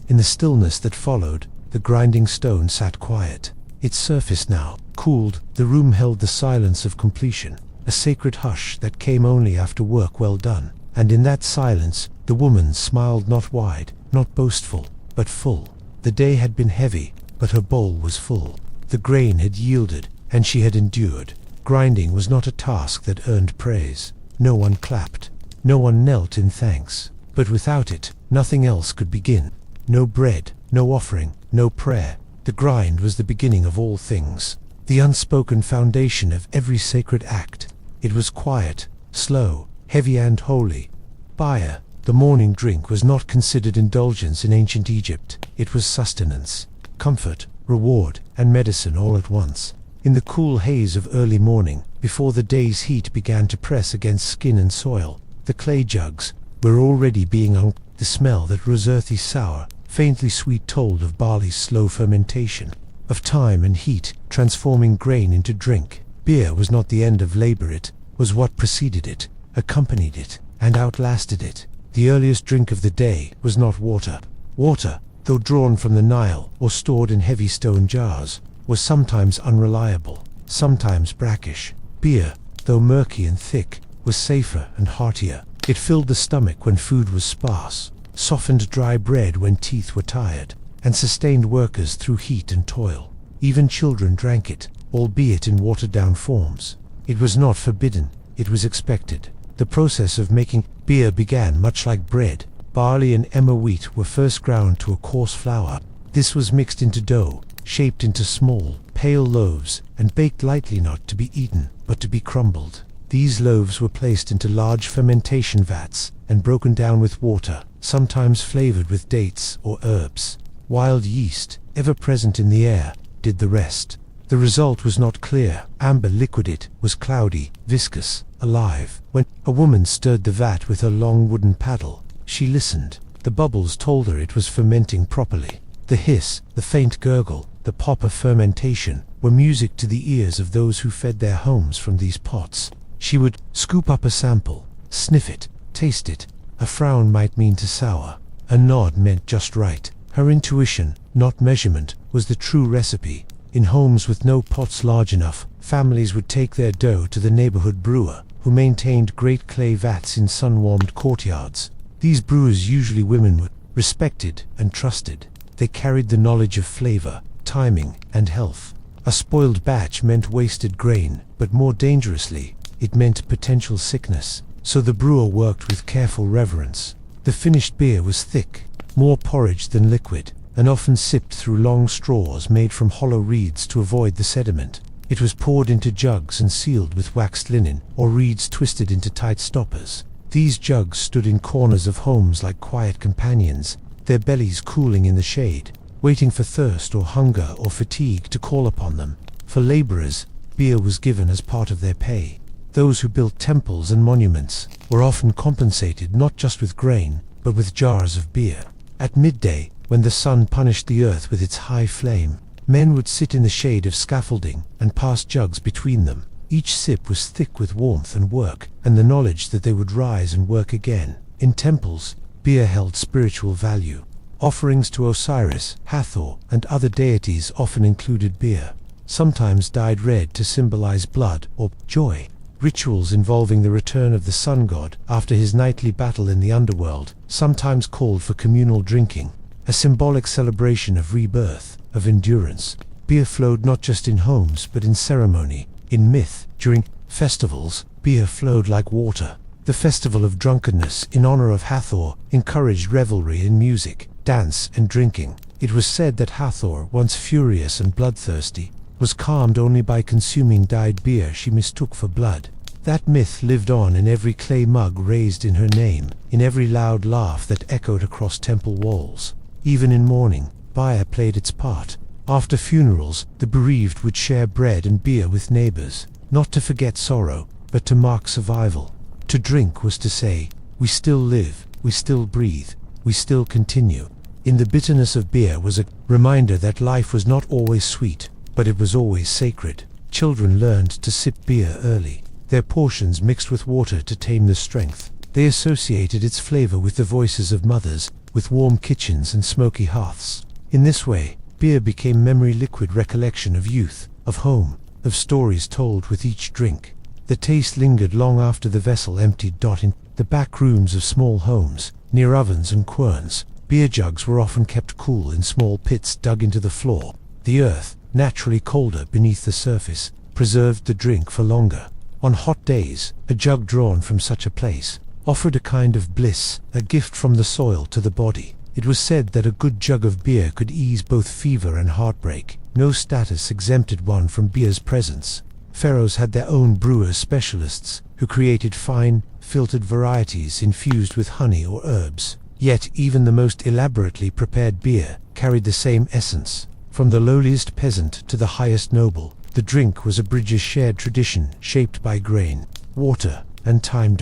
In the stillness that followed, the grinding stone sat quiet. Its surface now, cooled, the room held the silence of completion, a sacred hush that came only after work well done. And in that silence, the woman smiled, not wide, not boastful, but full. The day had been heavy, but her bowl was full. The grain had yielded, and she had endured. Grinding was not a task that earned praise. No one clapped. No one knelt in thanks. But without it, nothing else could begin. No bread, no offering, no prayer. The grind was the beginning of all things, the unspoken foundation of every sacred act. It was quiet, slow, heavy and holy. Baya, the morning drink, was not considered indulgence in ancient Egypt. It was sustenance, comfort, reward, and medicine all at once. In the cool haze of early morning, before the day's heat began to press against skin and soil, the clay jugs were already being unclogged. The smell that was earthy sour, faintly sweet, told of barley's slow fermentation, of time and heat transforming grain into drink. Beer was not the end of labor, it was what preceded it, accompanied it, and outlasted it. The earliest drink of the day was not water. Water, though drawn from the Nile or stored in heavy stone jars, was sometimes unreliable, sometimes brackish. Beer, though murky and thick, was safer and heartier. It filled the stomach when food was sparse, softened dry bread when teeth were tired, and sustained workers through heat and toil. Even children drank it, albeit in watered-down forms. It was not forbidden, it was expected. The process of making beer began much like bread. Barley and emmer wheat were first ground to a coarse flour. This was mixed into dough, shaped into small, pale loaves, and baked lightly, not to be eaten, but to be crumbled. These loaves were placed into large fermentation vats and broken down with water, sometimes flavored with dates or herbs. Wild yeast, ever present in the air, did the rest. The result was not clear, amber liquid. It was cloudy, viscous, alive. When a woman stirred the vat with her long wooden paddle, she listened. The bubbles told her it was fermenting properly. The hiss, the faint gurgle, the pop of fermentation were music to the ears of those who fed their homes from these pots. She would scoop up a sample, sniff it, taste it. A frown might mean to sour. A nod meant just right. Her intuition, not measurement, was the true recipe. In homes with no pots large enough, families would take their dough to the neighborhood brewer, who maintained great clay vats in sun-warmed courtyards. These brewers, usually women, were respected and trusted. They carried the knowledge of flavor, timing, and health. A spoiled batch meant wasted grain, but more dangerously, it meant potential sickness. So the brewer worked with careful reverence. The finished beer was thick, more porridge than liquid, and often sipped through long straws made from hollow reeds to avoid the sediment. It was poured into jugs and sealed with waxed linen, or reeds twisted into tight stoppers. These jugs stood in corners of homes like quiet companions, their bellies cooling in the shade, waiting for thirst or hunger or fatigue to call upon them. For laborers, beer was given as part of their pay. Those who built temples and monuments were often compensated not just with grain, but with jars of beer. At midday, when the sun punished the earth with its high flame, men would sit in the shade of scaffolding and pass jugs between them. Each sip was thick with warmth and work, and the knowledge that they would rise and work again. In temples, beer held spiritual value. Offerings to Osiris, Hathor, and other deities often included beer, sometimes dyed red to symbolize blood or joy. Rituals involving the return of the sun god after his nightly battle in the underworld sometimes called for communal drinking, a symbolic celebration of rebirth, of endurance. Beer flowed not just in homes but in ceremony, in myth. During festivals, beer flowed like water. The festival of drunkenness in honor of Hathor encouraged revelry in music, dance, and drinking. It was said that Hathor, once furious and bloodthirsty, was calmed only by consuming dyed beer she mistook for blood. That myth lived on in every clay mug raised in her name, in every loud laugh that echoed across temple walls. Even in mourning, beer played its part. After funerals, the bereaved would share bread and beer with neighbors, not to forget sorrow, but to mark survival. To drink was to say, we still live, we still breathe, we still continue. In the bitterness of beer was a reminder that life was not always sweet, but it was always sacred. Children learned to sip beer early, their portions mixed with water to tame the strength. They associated its flavor with the voices of mothers, with warm kitchens and smoky hearths. In this way, beer became memory liquid recollection of youth, of home, of stories told with each drink. The taste lingered long after the vessel emptied. In the back rooms of small homes, near ovens and querns, beer jugs were often kept cool in small pits dug into the floor. The earth, naturally colder beneath the surface, preserved the drink for longer. On hot days, a jug drawn from such a place offered a kind of bliss, a gift from the soil to the body. It was said that a good jug of beer could ease both fever and heartbreak. No status exempted one from beer's presence. Pharaohs had their own brewers specialists, who created fine, filtered varieties infused with honey or herbs. Yet even the most elaborately prepared beer carried the same essence. From the lowliest peasant to the highest noble, the drink was a bridge's shared tradition shaped by grain, water, and time.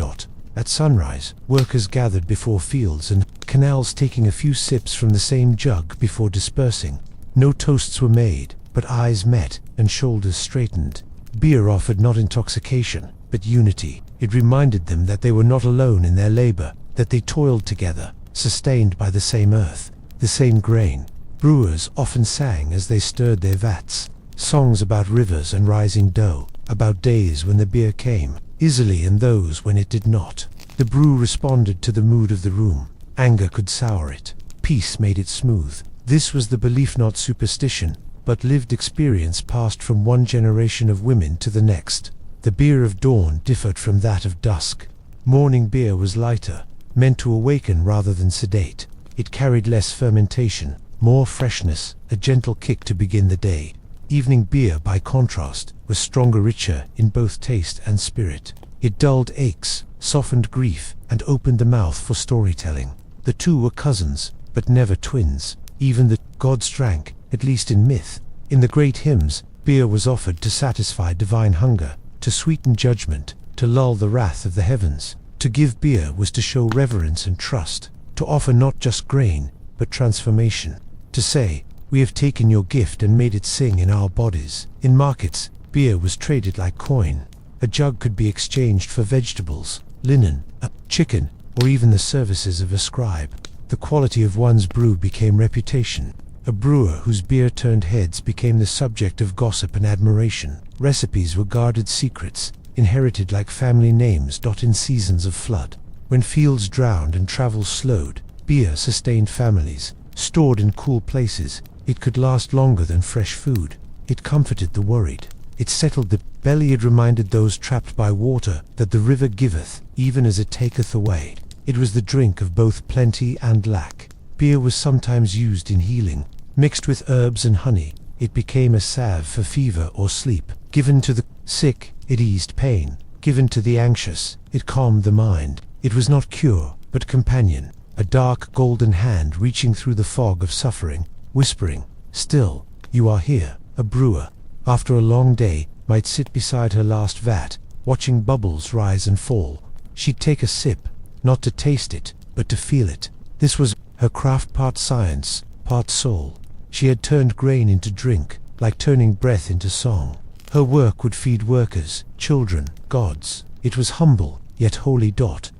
At sunrise, workers gathered before fields and canals taking a few sips from the same jug before dispersing. No toasts were made, but eyes met and shoulders straightened. Beer offered not intoxication, but unity. It reminded them that they were not alone in their labor, that they toiled together, sustained by the same earth, the same grain. Brewers often sang as they stirred their vats, songs about rivers and rising dough, about days when the beer came easily and those when it did not. The brew responded to the mood of the room. Anger could sour it. Peace made it smooth. This was the belief, not superstition, but lived experience passed from one generation of women to the next. The beer of dawn differed from that of dusk. Morning beer was lighter, meant to awaken rather than sedate. It carried less fermentation, more freshness, a gentle kick to begin the day. Evening beer, by contrast, was stronger, richer in both taste and spirit. It dulled aches, softened grief, and opened the mouth for storytelling. The two were cousins, but never twins. Even the gods drank, at least in myth. In the great hymns, beer was offered to satisfy divine hunger, to sweeten judgment, to lull the wrath of the heavens. To give beer was to show reverence and trust, to offer not just grain, but transformation. To say, we have taken your gift and made it sing in our bodies. In markets, beer was traded like coin. A jug could be exchanged for vegetables, linen, a chicken, or even the services of a scribe. The quality of one's brew became reputation. A brewer whose beer turned heads became the subject of gossip and admiration. Recipes were guarded secrets, inherited like family names. In seasons of flood, when fields drowned and travel slowed, beer sustained families. Stored in cool places, it could last longer than fresh food. It comforted the worried. It settled the belly. It reminded those trapped by water that the river giveth, even as it taketh away. It was the drink of both plenty and lack. Beer was sometimes used in healing. Mixed with herbs and honey, it became a salve for fever or sleep. Given to the sick, it eased pain. Given to the anxious, it calmed the mind. It was not cure, but companion. A dark golden hand reaching through the fog of suffering, whispering, "Still, you are here." A brewer, after a long day, might sit beside her last vat, watching bubbles rise and fall. She'd take a sip, not to taste it, but to feel it. This was her craft, part science, part soul. She had turned grain into drink, like turning breath into song. Her work would feed workers, children, gods. It was humble, yet holy.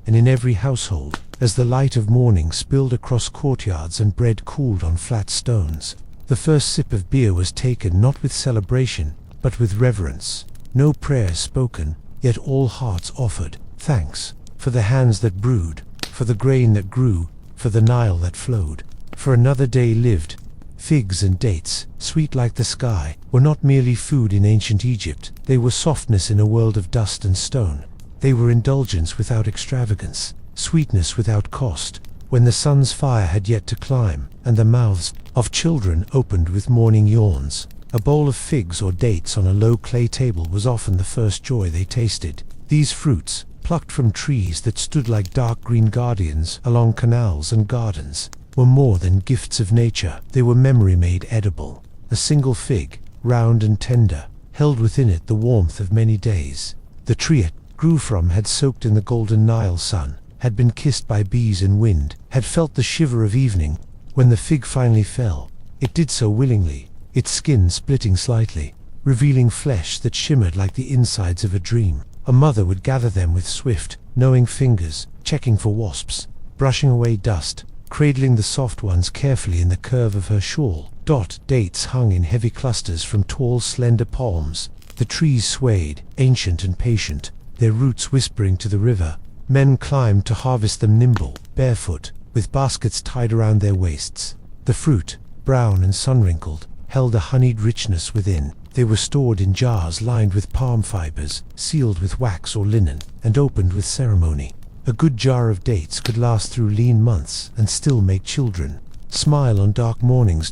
And in every household, as the light of morning spilled across courtyards and bread cooled on flat stones, the first sip of beer was taken not with celebration, but with reverence. No prayers spoken, yet all hearts offered thanks for the hands that brewed, for the grain that grew, for the Nile that flowed, for another day lived. Figs and dates, sweet like the sky, were not merely food in ancient Egypt. They were softness in a world of dust and stone. They were indulgence without extravagance, sweetness without cost. When the sun's fire had yet to climb, and the mouths of children opened with morning yawns, a bowl of figs or dates on a low clay table was often the first joy they tasted. These fruits, plucked from trees that stood like dark green guardians along canals and gardens, were more than gifts of nature. They were memory made edible. A single fig, round and tender, held within it the warmth of many days. The tree grew from had soaked in the golden Nile sun, had been kissed by bees and wind, had felt the shiver of evening. When the fig finally fell, it did so willingly, its skin splitting slightly, revealing flesh that shimmered like the insides of a dream. A mother would gather them with swift, knowing fingers, checking for wasps, brushing away dust, cradling the soft ones carefully in the curve of her shawl. Dates hung in heavy clusters from tall, slender palms. The trees swayed, ancient and patient, their roots whispering to the river. Men climbed to harvest them nimble, barefoot, with baskets tied around their waists. The fruit, brown and sun-wrinkled, held a honeyed richness within. They were stored in jars lined with palm fibers, sealed with wax or linen, and opened with ceremony. A good jar of dates could last through lean months and still make children smile on dark mornings.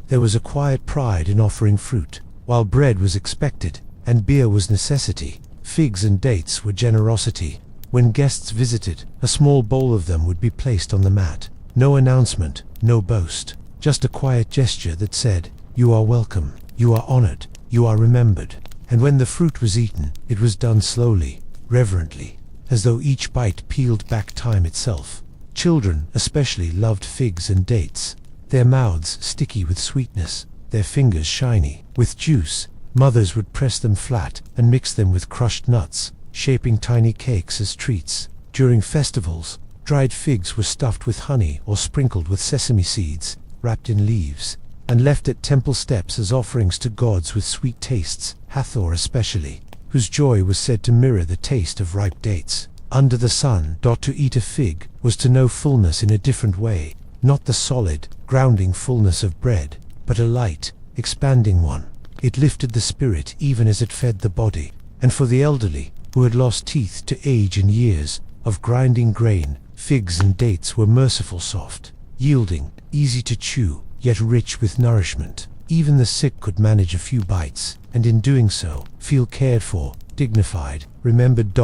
There was a quiet pride in offering fruit. While bread was expected, and beer was necessity, figs and dates were generosity. When guests visited, a small bowl of them would be placed on the mat. No announcement, no boast, just a quiet gesture that said, "You are welcome, you are honored, you are remembered." And when the fruit was eaten, it was done slowly, reverently, as though each bite peeled back time itself. Children especially loved figs and dates, their mouths sticky with sweetness, their fingers shiny with juice. Mothers would press them flat and mix them with crushed nuts, shaping tiny cakes as treats. During festivals, dried figs were stuffed with honey or sprinkled with sesame seeds, wrapped in leaves, and left at temple steps as offerings to gods with sweet tastes, Hathor especially, whose joy was said to mirror the taste of ripe dates. Under the sun, to eat a fig was to know fullness in a different way, not the solid, grounding fullness of bread, but a light, expanding one. It lifted the spirit even as it fed the body. And for the elderly, who had lost teeth to age and years of grinding grain, figs and dates were merciful, soft, yielding, easy to chew, yet rich with nourishment. Even the sick could manage a few bites, and in doing so, feel cared for, dignified, remembered.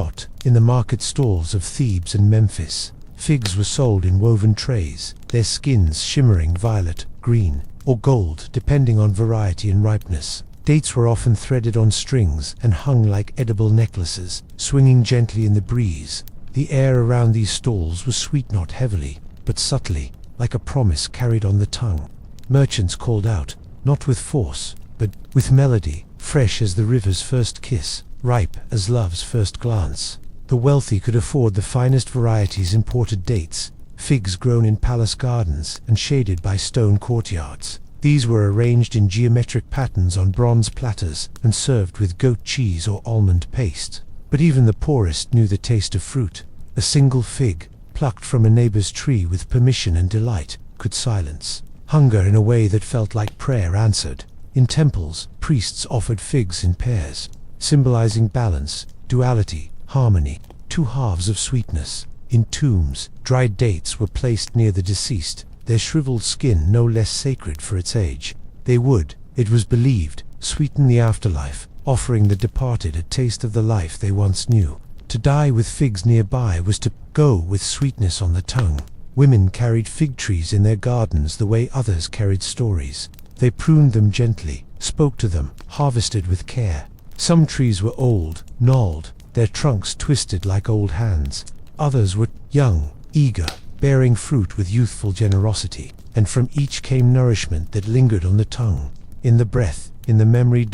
In the market stalls of Thebes and Memphis, figs were sold in woven trays, their skins shimmering violet, green, or gold depending on variety and ripeness. Dates were often threaded on strings and hung like edible necklaces, swinging gently in the breeze. The air around these stalls was sweet, not heavily, but subtly, like a promise carried on the tongue. Merchants called out, not with force, but with melody, fresh as the river's first kiss, ripe as love's first glance. The wealthy could afford the finest varieties, imported dates, figs grown in palace gardens and shaded by stone courtyards. These were arranged in geometric patterns on bronze platters and served with goat cheese or almond paste. But even the poorest knew the taste of fruit. A single fig, plucked from a neighbor's tree with permission and delight, could silence hunger in a way that felt like prayer answered. In temples, priests offered figs in pairs, symbolizing balance, duality, harmony, two halves of sweetness. In tombs, dried dates were placed near the deceased, their shriveled skin no less sacred for its age. They would, it was believed, sweeten the afterlife, offering the departed a taste of the life they once knew. To die with figs nearby was to go with sweetness on the tongue. Women carried fig trees in their gardens the way others carried stories. They pruned them gently, spoke to them, harvested with care. Some trees were old, gnarled, their trunks twisted like old hands. Others were young, eager, bearing fruit with youthful generosity, and from each came nourishment that lingered on the tongue, in the breath, in the memory.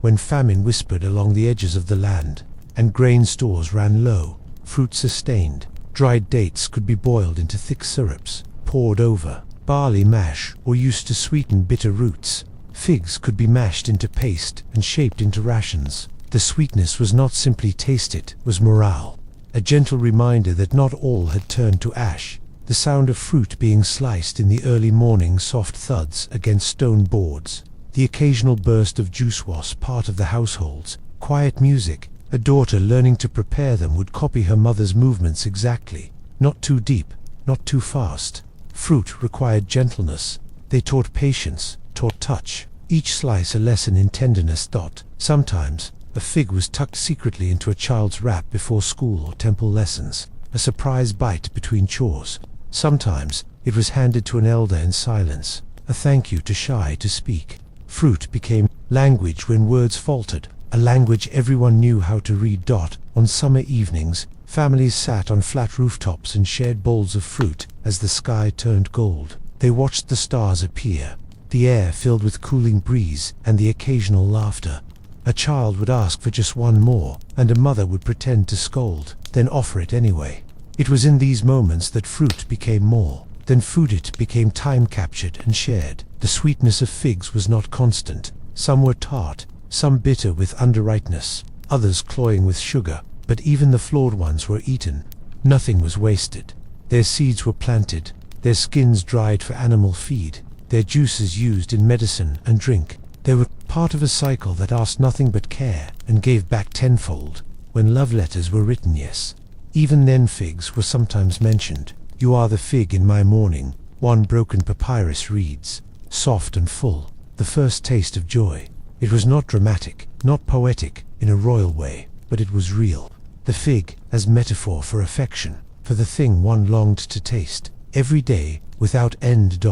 When famine whispered along the edges of the land, and grain stores ran low, fruit sustained, dried dates could be boiled into thick syrups, poured over barley mash, or used to sweeten bitter roots. Figs could be mashed into paste and shaped into rations. The sweetness was not simply taste, it was morale, a gentle reminder that not all had turned to ash. The sound of fruit being sliced in the early morning, soft thuds against stone boards, the occasional burst of juice was part of the households. Quiet music, a daughter learning to prepare them would copy her mother's movements exactly, not too deep, not too fast. Fruit required gentleness. They taught patience, taught touch, each slice a lesson in tenderness. Sometimes, a fig was tucked secretly into a child's wrap before school or temple lessons, a surprise bite between chores. Sometimes, it was handed to an elder in silence, a thank you too shy to speak. Fruit became language when words faltered, a language everyone knew how to read. On summer evenings, families sat on flat rooftops and shared bowls of fruit as the sky turned gold. They watched the stars appear, the air filled with cooling breeze and the occasional laughter. A child would ask for just one more, and a mother would pretend to scold, then offer it anyway. It was in these moments that fruit became more. Then food it became time captured and shared. The sweetness of figs was not constant. Some were tart, some bitter with underripeness, others cloying with sugar, but even the flawed ones were eaten. Nothing was wasted. Their seeds were planted, their skins dried for animal feed, their juices used in medicine and drink. They were part of a cycle that asked nothing but care and gave back tenfold. When love letters were written, yes. Even then figs were sometimes mentioned. "You are the fig in my morning," one broken papyrus reads. Soft and full, the first taste of joy. It was not dramatic, not poetic in a royal way, but it was real. The fig as metaphor for affection, for the thing one longed to taste, every day, without end.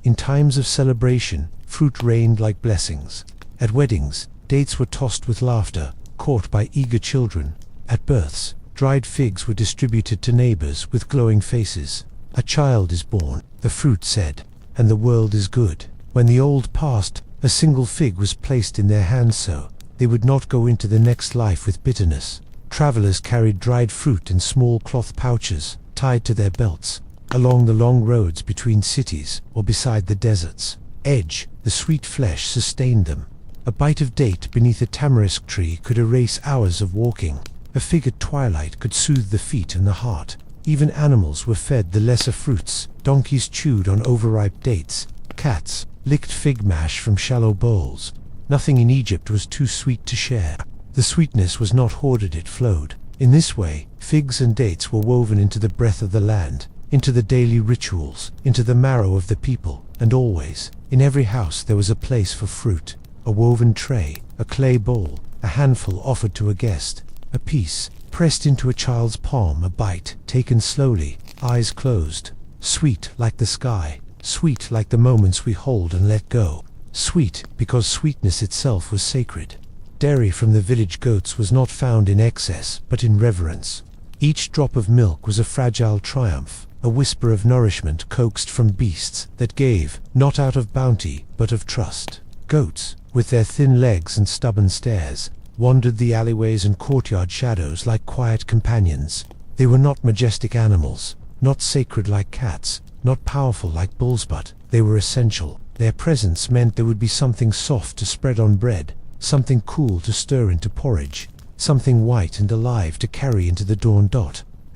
In times of celebration, fruit rained like blessings. At weddings, dates were tossed with laughter, caught by eager children. At births, dried figs were distributed to neighbors with glowing faces. A child is born, the fruit said, and the world is good. When the old passed, a single fig was placed in their hands so they would not go into the next life with bitterness. Travelers carried dried fruit in small cloth pouches, tied to their belts, along the long roads between cities or beside the desert's edge. The sweet flesh sustained them. A bite of date beneath a tamarisk tree could erase hours of walking. A fig at twilight could soothe the feet and the heart. Even animals were fed the lesser fruits. Donkeys chewed on overripe dates. Cats licked fig mash from shallow bowls. Nothing in Egypt was too sweet to share. The sweetness was not hoarded, it flowed. In this way, figs and dates were woven into the breath of the land, into the daily rituals, into the marrow of the people, and always, in every house there was a place for fruit. A woven tray, a clay bowl, a handful offered to a guest, a piece pressed into a child's palm, a bite taken slowly, eyes closed. Sweet like the sky, sweet like the moments we hold and let go. Sweet because sweetness itself was sacred. Dairy from the village goats was not found in excess, but in reverence. Each drop of milk was a fragile triumph, a whisper of nourishment coaxed from beasts that gave, not out of bounty, but of trust. Goats, with their thin legs and stubborn stares, wandered the alleyways and courtyard shadows like quiet companions. They were not majestic animals, not sacred like cats, not powerful like bulls, but they were essential. Their presence meant there would be something soft to spread on bread, something cool to stir into porridge, something white and alive to carry into the dawn.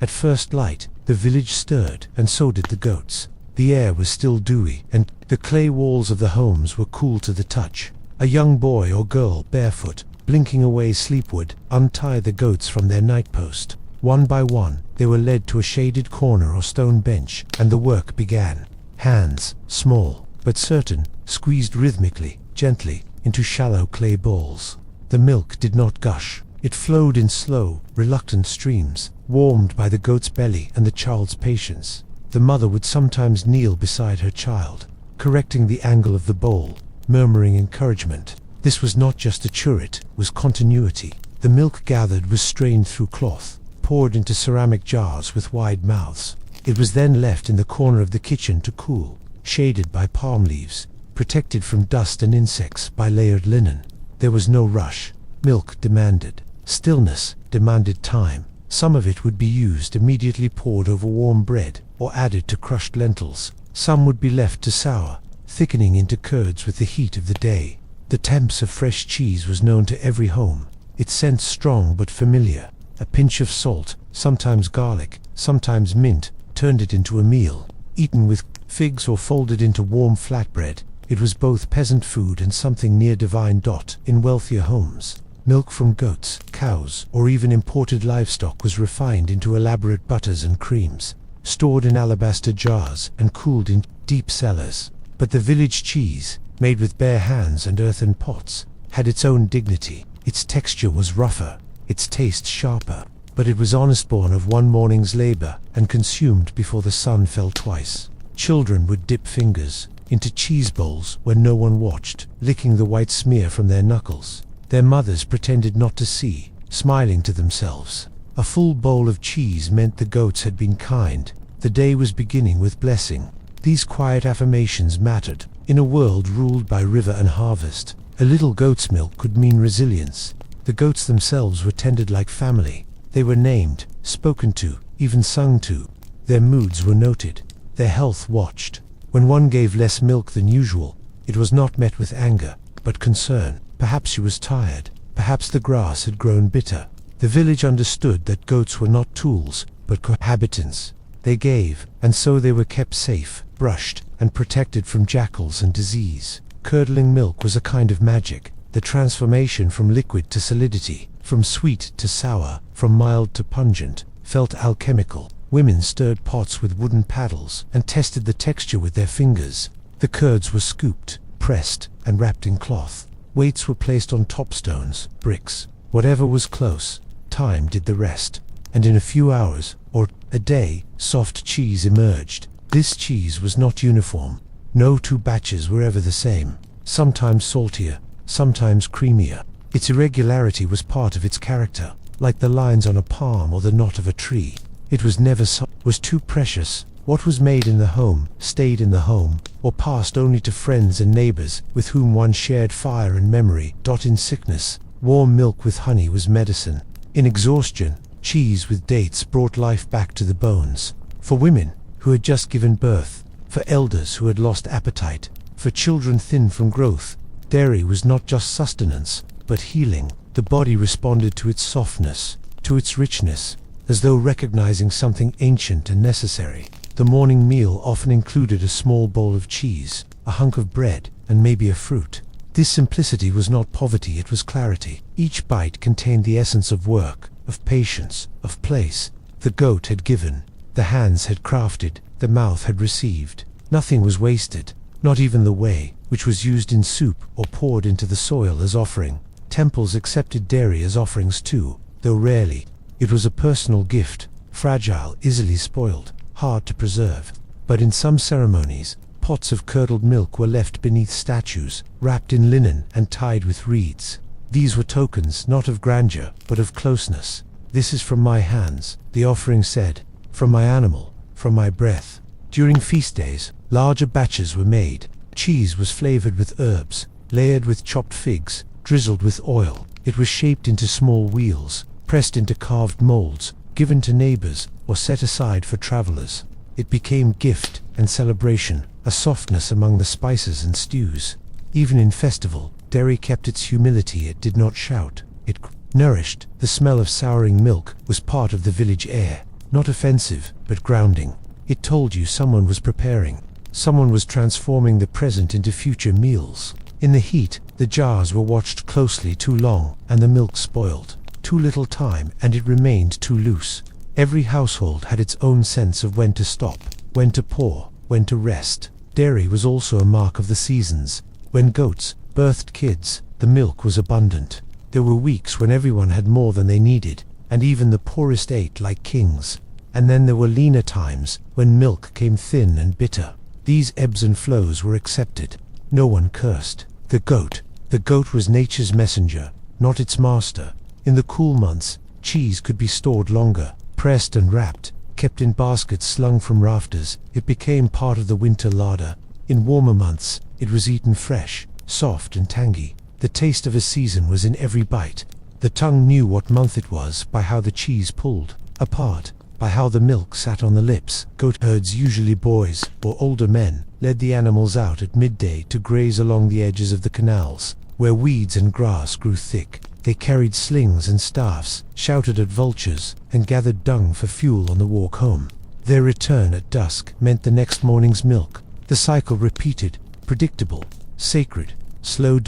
At first light, the village stirred, and so did the goats. The air was still dewy, and the clay walls of the homes were cool to the touch. A young boy or girl, barefoot, blinking away sleep, would untie the goats from their night post. One by one, they were led to a shaded corner or stone bench, and the work began. Hands, small but certain, squeezed rhythmically, gently, into shallow clay bowls. The milk did not gush. It flowed in slow, reluctant streams, warmed by the goat's belly and the child's patience. The mother would sometimes kneel beside her child, correcting the angle of the bowl, murmuring encouragement. This was not just a chore, it was continuity. The milk gathered was strained through cloth, poured into ceramic jars with wide mouths. It was then left in the corner of the kitchen to cool, shaded by palm leaves, protected from dust and insects by layered linen. There was no rush. Milk demanded stillness, demanded time. Some of it would be used immediately, poured over warm bread, or added to crushed lentils. Some would be left to sour, thickening into curds with the heat of the day. The temps of fresh cheese was known to every home, its scent strong but familiar. A pinch of salt, sometimes garlic, sometimes mint, turned it into a meal, eaten with figs or folded into warm flatbread. It was both peasant food and something near divine. In wealthier homes, milk from goats, cows, or even imported livestock was refined into elaborate butters and creams, stored in alabaster jars and cooled in deep cellars. But the village cheese, made with bare hands and earthen pots, had its own dignity. Its texture was rougher, its taste sharper, but it was honest, born of one morning's labor and consumed before the sun fell twice. Children would dip fingers into cheese bowls when no one watched, licking the white smear from their knuckles. Their mothers pretended not to see, smiling to themselves. A full bowl of cheese meant the goats had been kind. The day was beginning with blessing. These quiet affirmations mattered. In a world ruled by river and harvest, a little goat's milk could mean resilience. The goats themselves were tended like family. They were named, spoken to, even sung to. Their moods were noted. Their health watched. When one gave less milk than usual, it was not met with anger, but concern. Perhaps she was tired. Perhaps the grass had grown bitter. The village understood that goats were not tools, but cohabitants. They gave, and so they were kept safe, brushed, and protected from jackals and disease. Curdling milk was a kind of magic. The transformation from liquid to solidity, from sweet to sour, from mild to pungent, felt alchemical. Women stirred pots with wooden paddles and tested the texture with their fingers. The curds were scooped, pressed, and wrapped in cloth. Weights were placed on topstones, bricks. Whatever was close, time did the rest. And in a few hours, or a day, soft cheese emerged. This cheese was not uniform. No two batches were ever the same. Sometimes saltier, sometimes creamier. Its irregularity was part of its character, like the lines on a palm or the knot of a tree. It was never was too precious. What was made in the home stayed in the home, or passed only to friends and neighbors with whom one shared fire and memory. In sickness, warm milk with honey was medicine. In exhaustion, cheese with dates brought life back to the bones. For women who had just given birth, for elders who had lost appetite, for children thin from growth, dairy was not just sustenance, but healing. The body responded to its softness, to its richness, as though recognizing something ancient and necessary. The morning meal often included a small bowl of cheese, a hunk of bread, and maybe a fruit. This simplicity was not poverty, it was clarity. Each bite contained the essence of work, of patience, of place. The goat had given, the hands had crafted, the mouth had received. Nothing was wasted, not even the whey, which was used in soup or poured into the soil as offering. Temples accepted dairy as offerings too, though rarely. It was a personal gift, fragile, easily spoiled, hard to preserve. But in some ceremonies, pots of curdled milk were left beneath statues, wrapped in linen and tied with reeds. These were tokens not of grandeur, but of closeness. "This is from my hands," the offering said, "from my animal, from my breath." During feast days, larger batches were made. Cheese was flavored with herbs, layered with chopped figs, drizzled with oil. It was shaped into small wheels, pressed into carved molds, given to neighbors, or set aside for travelers. It became gift and celebration, a softness among the spices and stews. Even in festival, dairy kept its humility. It did not shout. It nourished. The smell of souring milk was part of the village air, not offensive, but grounding. It told you someone was preparing. Someone was transforming the present into future meals. In the heat, the jars were watched closely. Too long, and the milk spoiled. Too little time, and it remained too loose. Every household had its own sense of when to stop, when to pour, when to rest. Dairy was also a mark of the seasons. When goats birthed kids, the milk was abundant. There were weeks when everyone had more than they needed, and even the poorest ate like kings. And then there were leaner times, when milk came thin and bitter. These ebbs and flows were accepted. No one cursed. The goat was nature's messenger, not its master. In the cool months, cheese could be stored longer, pressed and wrapped, kept in baskets slung from rafters. It became part of the winter larder. In warmer months, it was eaten fresh, soft and tangy. The taste of a season was in every bite. The tongue knew what month it was by how the cheese pulled apart, by how the milk sat on the lips. Goat herds, usually boys or older men, led the animals out at midday to graze along the edges of the canals, where weeds and grass grew thick. They carried slings and staffs, shouted at vultures, and gathered dung for fuel on the walk home. Their return at dusk meant the next morning's milk. The cycle repeated, predictable, sacred, slow.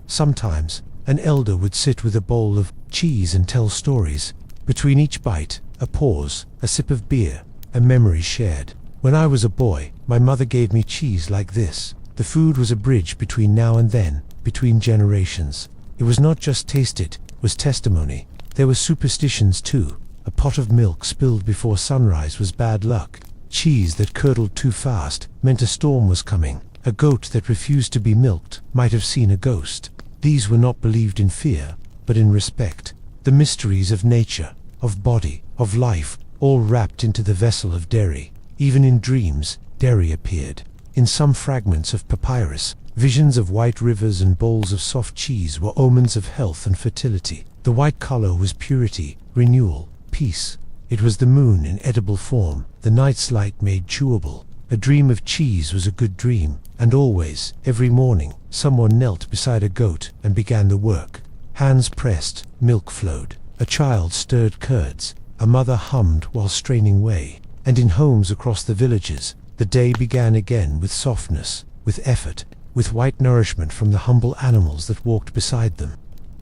Sometimes, an elder would sit with a bowl of cheese and tell stories. Between each bite, a pause, a sip of beer, a memory shared. When I was a boy, my mother gave me cheese like this. The food was a bridge between now and then, between generations. It was not just taste, it was testimony. There were superstitions too. A pot of milk spilled before sunrise was bad luck. Cheese that curdled too fast meant a storm was coming. A goat that refused to be milked might have seen a ghost. These were not believed in fear, but in respect. The mysteries of nature, of body, of life, all wrapped into the vessel of Derry. Even in dreams, Derry appeared. In some fragments of papyrus, visions of white rivers and bowls of soft cheese were omens of health and fertility. The white color was purity, renewal, peace. It was the moon in edible form, the night's light made chewable. A dream of cheese was a good dream, and always, every morning, someone knelt beside a goat and began the work. Hands pressed, milk flowed. A child stirred curds. A mother hummed while straining whey. And in homes across the villages, the day began again with softness, with effort, with white nourishment from the humble animals that walked beside them.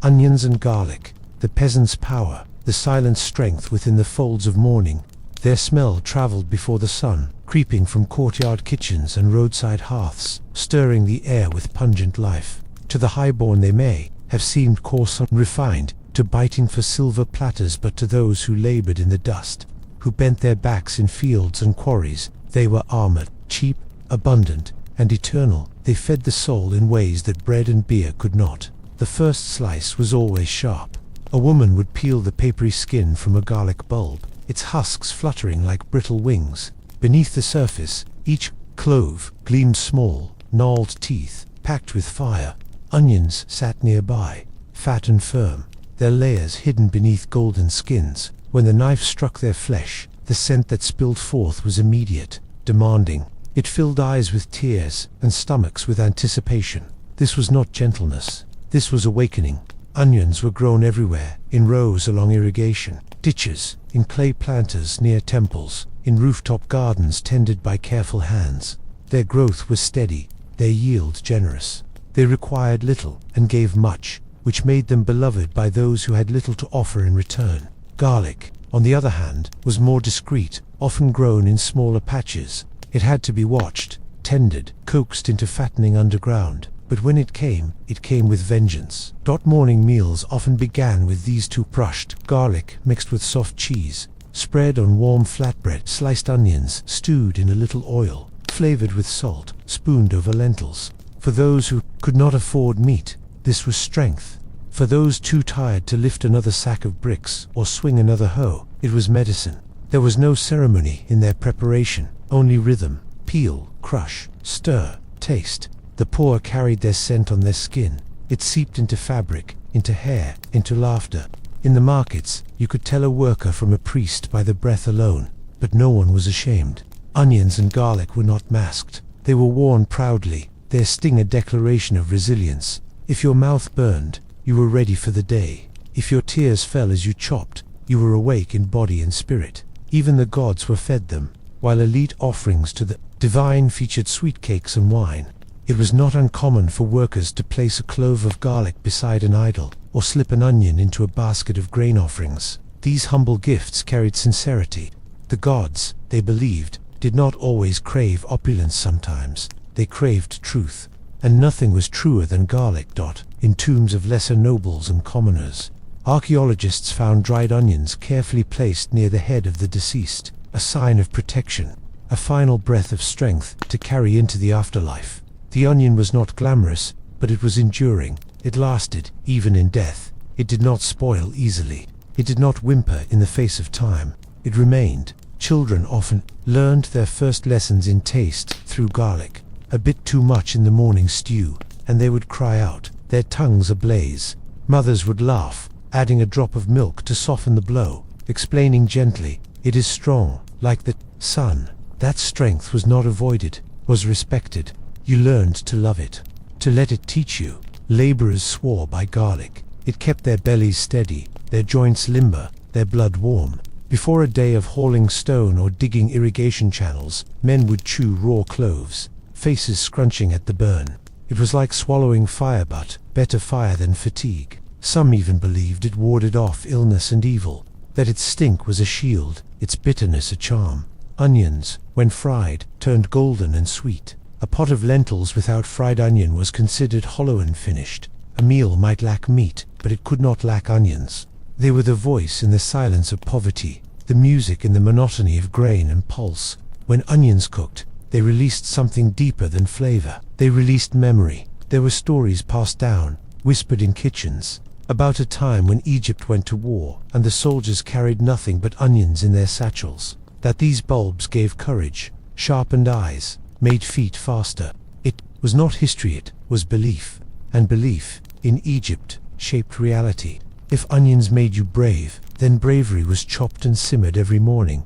Onions and garlic, the peasant's power, the silent strength within the folds of morning. Their smell traveled before the sun, creeping from courtyard kitchens and roadside hearths, stirring the air with pungent life. To the highborn they may have seemed coarse and refined, to biting for silver platters, but to those who labored in the dust, who bent their backs in fields and quarries, they were armored, cheap, abundant, and eternal. They fed the soul in ways that bread and beer could not. The first slice was always sharp. A woman would peel the papery skin from a garlic bulb, its husks fluttering like brittle wings. Beneath the surface, each clove gleamed small, gnarled teeth, packed with fire. Onions sat nearby, fat and firm, their layers hidden beneath golden skins. When the knife struck their flesh, the scent that spilled forth was immediate, demanding. It filled eyes with tears and stomachs with anticipation. This was not gentleness. This was awakening. Onions were grown everywhere, in rows along irrigation ditches, in clay planters near temples, in rooftop gardens tended by careful hands. Their growth was steady, their yield generous. They required little and gave much, which made them beloved by those who had little to offer in return. Garlic, on the other hand, was more discreet, often grown in smaller patches. It had to be watched, tended, coaxed into fattening underground. But when it came with vengeance. Morning meals often began with these two: crushed garlic mixed with soft cheese, spread on warm flatbread, sliced onions stewed in a little oil, flavored with salt, spooned over lentils. For those who could not afford meat, this was strength. For those too tired to lift another sack of bricks or swing another hoe, it was medicine. There was no ceremony in their preparation, only rhythm. Peel, crush, stir, taste. The poor carried their scent on their skin. It seeped into fabric, into hair, into laughter. In the markets, you could tell a worker from a priest by the breath alone, but no one was ashamed. Onions and garlic were not masked. They were worn proudly, their sting a declaration of resilience. If your mouth burned, you were ready for the day. If your tears fell as you chopped, you were awake in body and spirit. Even the gods were fed them, while elite offerings to the divine featured sweet cakes and wine. It was not uncommon for workers to place a clove of garlic beside an idol, or slip an onion into a basket of grain offerings. These humble gifts carried sincerity. The gods, they believed, did not always crave opulence. Sometimes they craved truth, and nothing was truer than garlic. In tombs of lesser nobles and commoners, archaeologists found dried onions carefully placed near the head of the deceased, a sign of protection, a final breath of strength to carry into the afterlife. The onion was not glamorous, but it was enduring. It lasted, even in death. It did not spoil easily. It did not whimper in the face of time. It remained. Children often learned their first lessons in taste through garlic. A bit too much in the morning stew, and they would cry out, their tongues ablaze. Mothers would laugh, adding a drop of milk to soften the blow, explaining gently, it is strong, like the sun. That strength was not avoided, was respected. You learned to love it, to let it teach you. Laborers swore by garlic. It kept their bellies steady, their joints limber, their blood warm. Before a day of hauling stone or digging irrigation channels, men would chew raw cloves, faces scrunching at the burn. It was like swallowing fire, but better fire than fatigue. Some even believed it warded off illness and evil, that its stink was a shield, its bitterness a charm. Onions, when fried, turned golden and sweet. A pot of lentils without fried onion was considered hollow and finished. A meal might lack meat, but it could not lack onions. They were the voice in the silence of poverty, the music in the monotony of grain and pulse. When onions cooked, they released something deeper than flavor. They released memory. There were stories passed down, whispered in kitchens, about a time when Egypt went to war and the soldiers carried nothing but onions in their satchels, that these bulbs gave courage, sharpened eyes, made feet faster. It was not history, it was belief. And belief, in Egypt, shaped reality. If onions made you brave, then bravery was chopped and simmered every morning.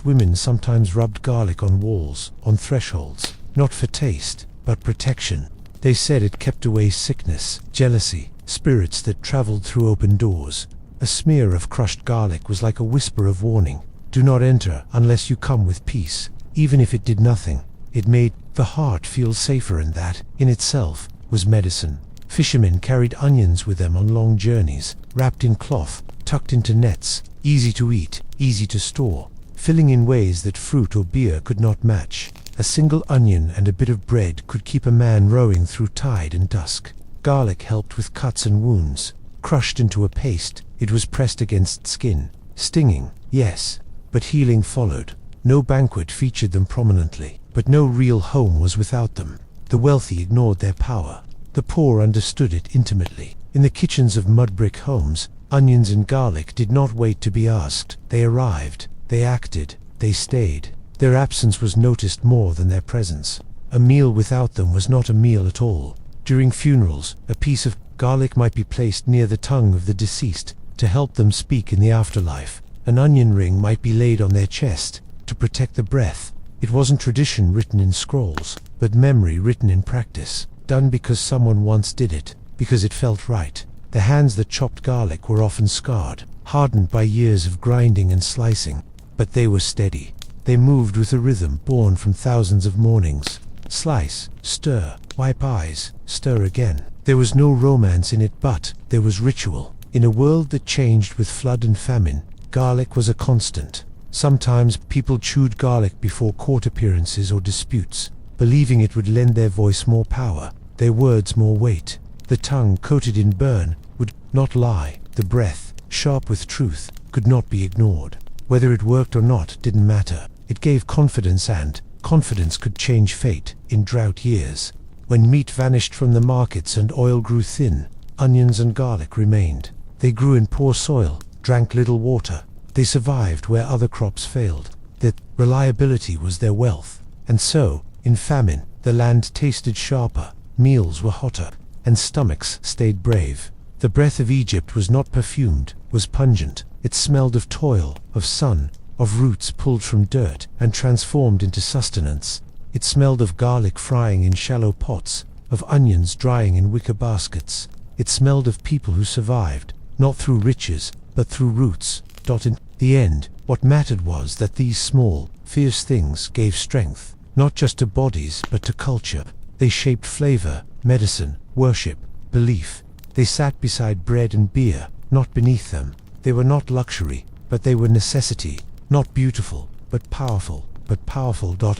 Women sometimes rubbed garlic on walls, on thresholds, not for taste, but protection. They said it kept away sickness, jealousy, spirits that traveled through open doors. A smear of crushed garlic was like a whisper of warning. Do not enter unless you come with peace. Even if it did nothing, it made the heart feel safer, and that, in itself, was medicine. Fishermen carried onions with them on long journeys, wrapped in cloth, tucked into nets, easy to eat, easy to store, filling in ways that fruit or beer could not match. A single onion and a bit of bread could keep a man rowing through tide and dusk. Garlic helped with cuts and wounds. Crushed into a paste, it was pressed against skin. Stinging, yes, but healing followed. No banquet featured them prominently, but no real home was without them. The wealthy ignored their power. The poor understood it intimately. In the kitchens of mud brick homes, onions and garlic did not wait to be asked. They arrived, they acted, they stayed. Their absence was noticed more than their presence. A meal without them was not a meal at all. During funerals, a piece of garlic might be placed near the tongue of the deceased to help them speak in the afterlife. An onion ring might be laid on their chest to protect the breath. It wasn't tradition written in scrolls, but memory written in practice, done because someone once did it, because it felt right. The hands that chopped garlic were often scarred, hardened by years of grinding and slicing, but they were steady. They moved with a rhythm born from thousands of mornings. Slice, stir, wipe eyes, stir again. There was no romance in it, but there was ritual. In a world that changed with flood and famine, garlic was a constant. Sometimes people chewed garlic before court appearances or disputes, believing it would lend their voice more power, their words more weight. The tongue coated in burn would not lie. The breath, sharp with truth, could not be ignored. Whether it worked or not didn't matter. It gave confidence, and confidence could change fate. In drought years, when meat vanished from the markets and oil grew thin, onions and garlic remained. They grew in poor soil, drank little water. They survived where other crops failed. Their reliability was their wealth. And so, in famine, the land tasted sharper, meals were hotter, and stomachs stayed brave. The breath of Egypt was not perfumed, was pungent. It smelled of toil, of sun, of roots pulled from dirt and transformed into sustenance. It smelled of garlic frying in shallow pots, of onions drying in wicker baskets. It smelled of people who survived, not through riches, but through roots. In the end, what mattered was that these small, fierce things gave strength, not just to bodies, but to culture. They shaped flavor, medicine, worship, belief. They sat beside bread and beer, not beneath them. They were not luxury, but they were necessity. Not beautiful, but powerful.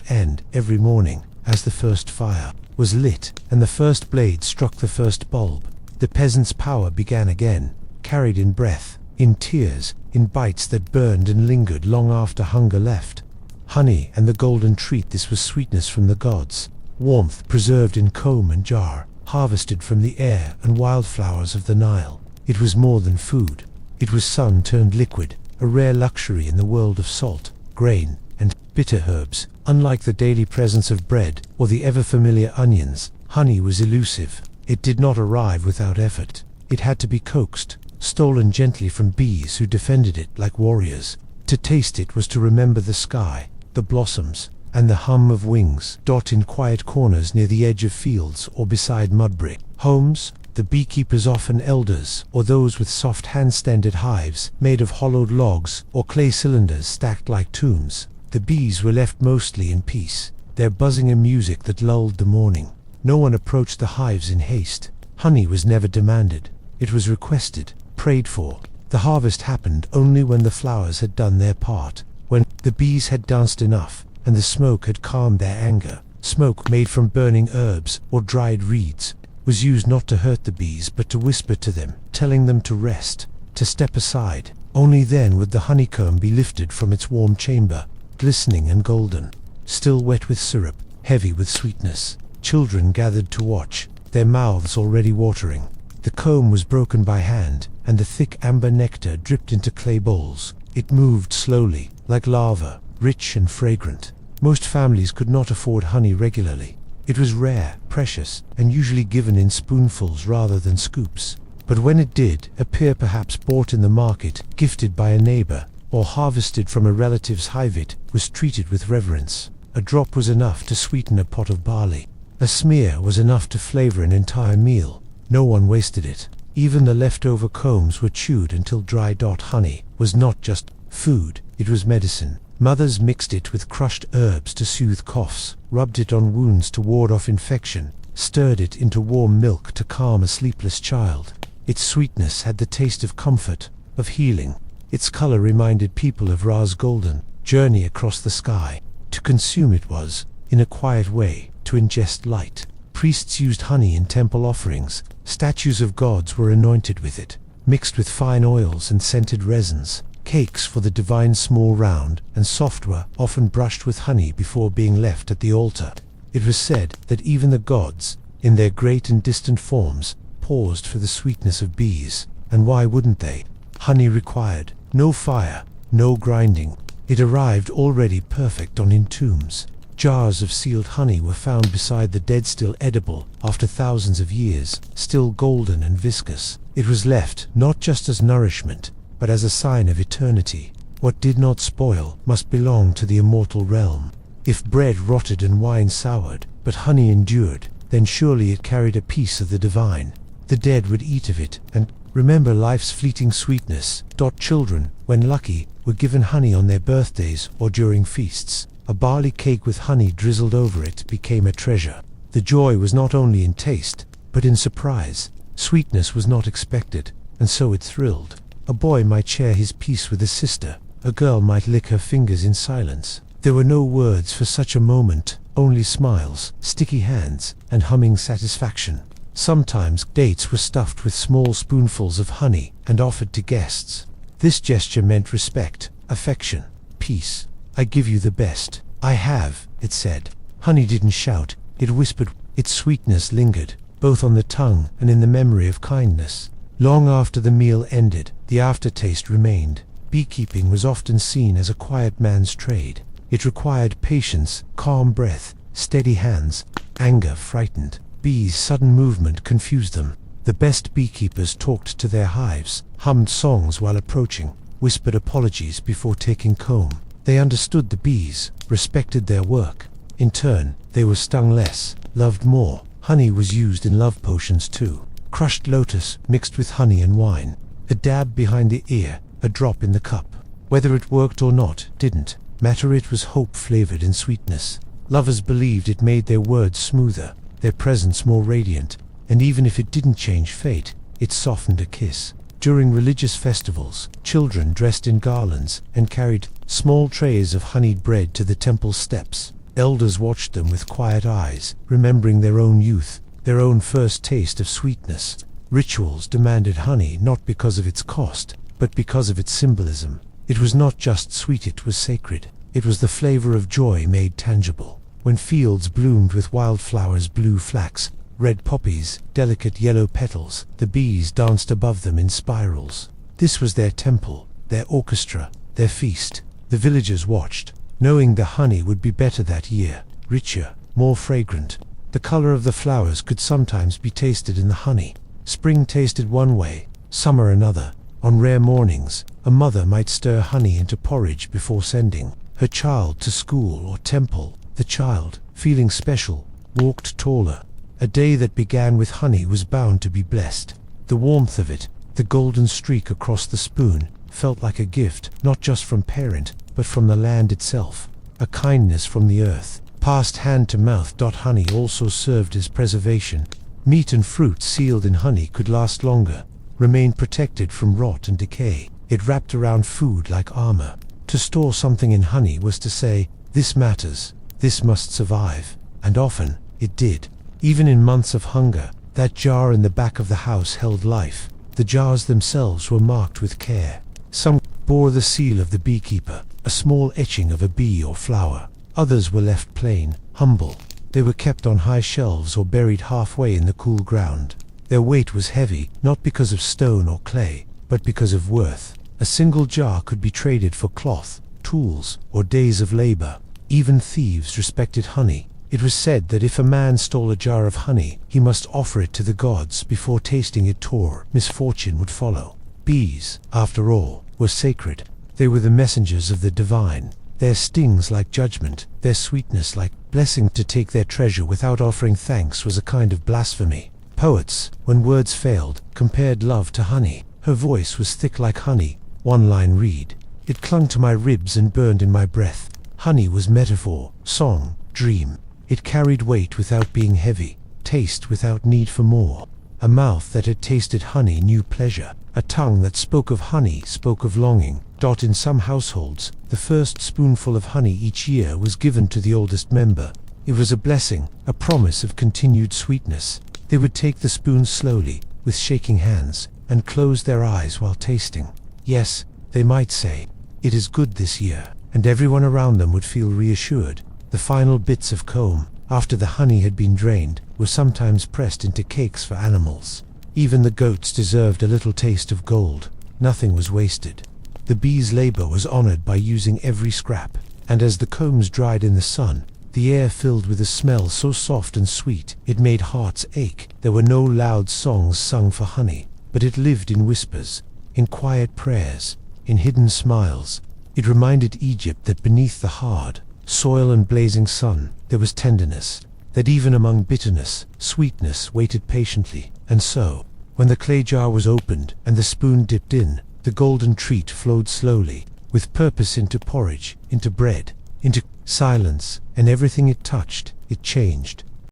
And every morning, as the first fire was lit and the first blade struck the first bulb, the peasant's power began again, carried in breath, in tears, in bites that burned and lingered long after hunger left. Honey and the golden treat, this was sweetness from the gods, warmth preserved in comb and jar, harvested from the air and wildflowers of the Nile. It was more than food. It was sun turned liquid, a rare luxury in the world of salt, grain, and bitter herbs. Unlike the daily presence of bread or the ever-familiar onions, honey was elusive. It did not arrive without effort. It had to be coaxed, stolen gently from bees who defended it like warriors. To taste it was to remember the sky, the blossoms, and the hum of wings. In quiet corners near the edge of fields or beside mud brick homes, the beekeepers, often elders, or those with soft hand-standed hives made of hollowed logs or clay cylinders stacked like tombs. The bees were left mostly in peace, their buzzing a music that lulled the morning. No one approached the hives in haste. Honey was never demanded. It was requested, prayed for. The harvest happened only when the flowers had done their part, when the bees had danced enough, and the smoke had calmed their anger. Smoke made from burning herbs or dried reeds was used not to hurt the bees but to whisper to them, telling them to rest, to step aside. Only then would the honeycomb be lifted from its warm chamber, glistening and golden, still wet with syrup, heavy with sweetness. Children gathered to watch, their mouths already watering. The comb was broken by hand, and the thick amber nectar dripped into clay bowls. It moved slowly, like lava, rich and fragrant. Most families could not afford honey regularly. It was rare, precious, and usually given in spoonfuls rather than scoops. But when it did appear, perhaps bought in the market, gifted by a neighbor, or harvested from a relative's hive, it was treated with reverence. A drop was enough to sweeten a pot of barley. A smear was enough to flavor an entire meal. No one wasted it. Even the leftover combs were chewed until dry. Honey was not just food, it was medicine. Mothers mixed it with crushed herbs to soothe coughs, rubbed it on wounds to ward off infection, stirred it into warm milk to calm a sleepless child. Its sweetness had the taste of comfort, of healing. Its color reminded people of Ra's golden journey across the sky. To consume it was, in a quiet way, to ingest light. Priests used honey in temple offerings. Statues of gods were anointed with it, mixed with fine oils and scented resins. Cakes for the divine, small, round, and soft, were often brushed with honey before being left at the altar. It was said that even the gods, in their great and distant forms, paused for the sweetness of bees. And why wouldn't they? Honey required no fire, no grinding. It arrived already perfect in tombs. Jars of sealed honey were found beside the dead, still edible after thousands of years, still golden and viscous. It was left not just as nourishment, but as a sign of eternity. What did not spoil must belong to the immortal realm. If bread rotted and wine soured, but honey endured, then surely it carried a piece of the divine. The dead would eat of it and remember life's fleeting sweetness. Children, when lucky, were given honey on their birthdays or during feasts. A barley cake with honey drizzled over it became a treasure. The joy was not only in taste, but in surprise. Sweetness was not expected, and so it thrilled. A boy might share his piece with a sister. A girl might lick her fingers in silence. There were no words for such a moment, only smiles, sticky hands, and humming satisfaction. Sometimes dates were stuffed with small spoonfuls of honey and offered to guests. This gesture meant respect, affection, peace. I give you the best I have, it said. Honey didn't shout, it whispered. Its sweetness lingered, both on the tongue and in the memory of kindness. Long after the meal ended, the aftertaste remained. Beekeeping was often seen as a quiet man's trade. It required patience, calm breath, steady hands. Anger frightened. Bees' sudden movement confused them. The best beekeepers talked to their hives, hummed songs while approaching, whispered apologies before taking comb. They understood the bees, respected their work. In turn, they were stung less, loved more. Honey was used in love potions too. Crushed lotus mixed with honey and wine. A dab behind the ear, a drop in the cup. Whether it worked or not didn't matter. It was hope flavored in sweetness. Lovers believed it made their words smoother, their presence more radiant, and even if it didn't change fate, it softened a kiss. During religious festivals, children dressed in garlands and carried small trays of honeyed bread to the temple steps. Elders watched them with quiet eyes, remembering their own youth, their own first taste of sweetness. Rituals demanded honey not because of its cost, but because of its symbolism. It was not just sweet, it was sacred. It was the flavor of joy made tangible. When fields bloomed with wildflowers, blue flax, red poppies, delicate yellow petals, the bees danced above them in spirals. This was their temple, their orchestra, their feast. The villagers watched, knowing the honey would be better that year, richer, more fragrant. The color of the flowers could sometimes be tasted in the honey. Spring tasted one way, summer another. On rare mornings, a mother might stir honey into porridge before sending her child to school or temple. The child, feeling special, walked taller. A day that began with honey was bound to be blessed. The warmth of it, the golden streak across the spoon, felt like a gift, not just from parent, but from the land itself. A kindness from the earth, passed hand to mouth. Honey also served as preservation. Meat and fruit sealed in honey could last longer, remain protected from rot and decay. It wrapped around food like armor. To store something in honey was to say, this matters, this must survive, and often it did. Even in months of hunger, that jar in the back of the house held life. The jars themselves were marked with care. Some bore the seal of the beekeeper, a small etching of a bee or flower. Others were left plain, humble. They were kept on high shelves or buried halfway in the cool ground. Their weight was heavy, not because of stone or clay, but because of worth. A single jar could be traded for cloth, tools, or days of labor. Even thieves respected honey. It was said that if a man stole a jar of honey, he must offer it to the gods before tasting it, or misfortune would follow. Bees, after all, were sacred. They were the messengers of the divine. Their stings like judgment, their sweetness like blessing. To take their treasure without offering thanks was a kind of blasphemy. Poets, when words failed, compared love to honey. Her voice was thick like honey. One line read, "It clung to my ribs and burned in my breath." Honey was metaphor, song, dream. It carried weight without being heavy, taste without need for more. A mouth that had tasted honey knew pleasure. A tongue that spoke of honey spoke of longing. In some households, the first spoonful of honey each year was given to the oldest member. It was a blessing, a promise of continued sweetness. They would take the spoon slowly, with shaking hands, and close their eyes while tasting. Yes, they might say, "It is good this year," and everyone around them would feel reassured. The final bits of comb, after the honey had been drained, were sometimes pressed into cakes for animals. Even the goats deserved a little taste of gold. Nothing was wasted. The bees' labor was honored by using every scrap, and as the combs dried in the sun, the air filled with a smell so soft and sweet it made hearts ache. There were no loud songs sung for honey, but it lived in whispers, in quiet prayers, in hidden smiles. It reminded Egypt that beneath the hard soil and blazing sun, there was tenderness, that even among bitterness, sweetness waited patiently. And so, when the clay jar was opened and the spoon dipped in, the golden treat flowed slowly, with purpose, into porridge, into bread, into silence, and everything it touched, it changed.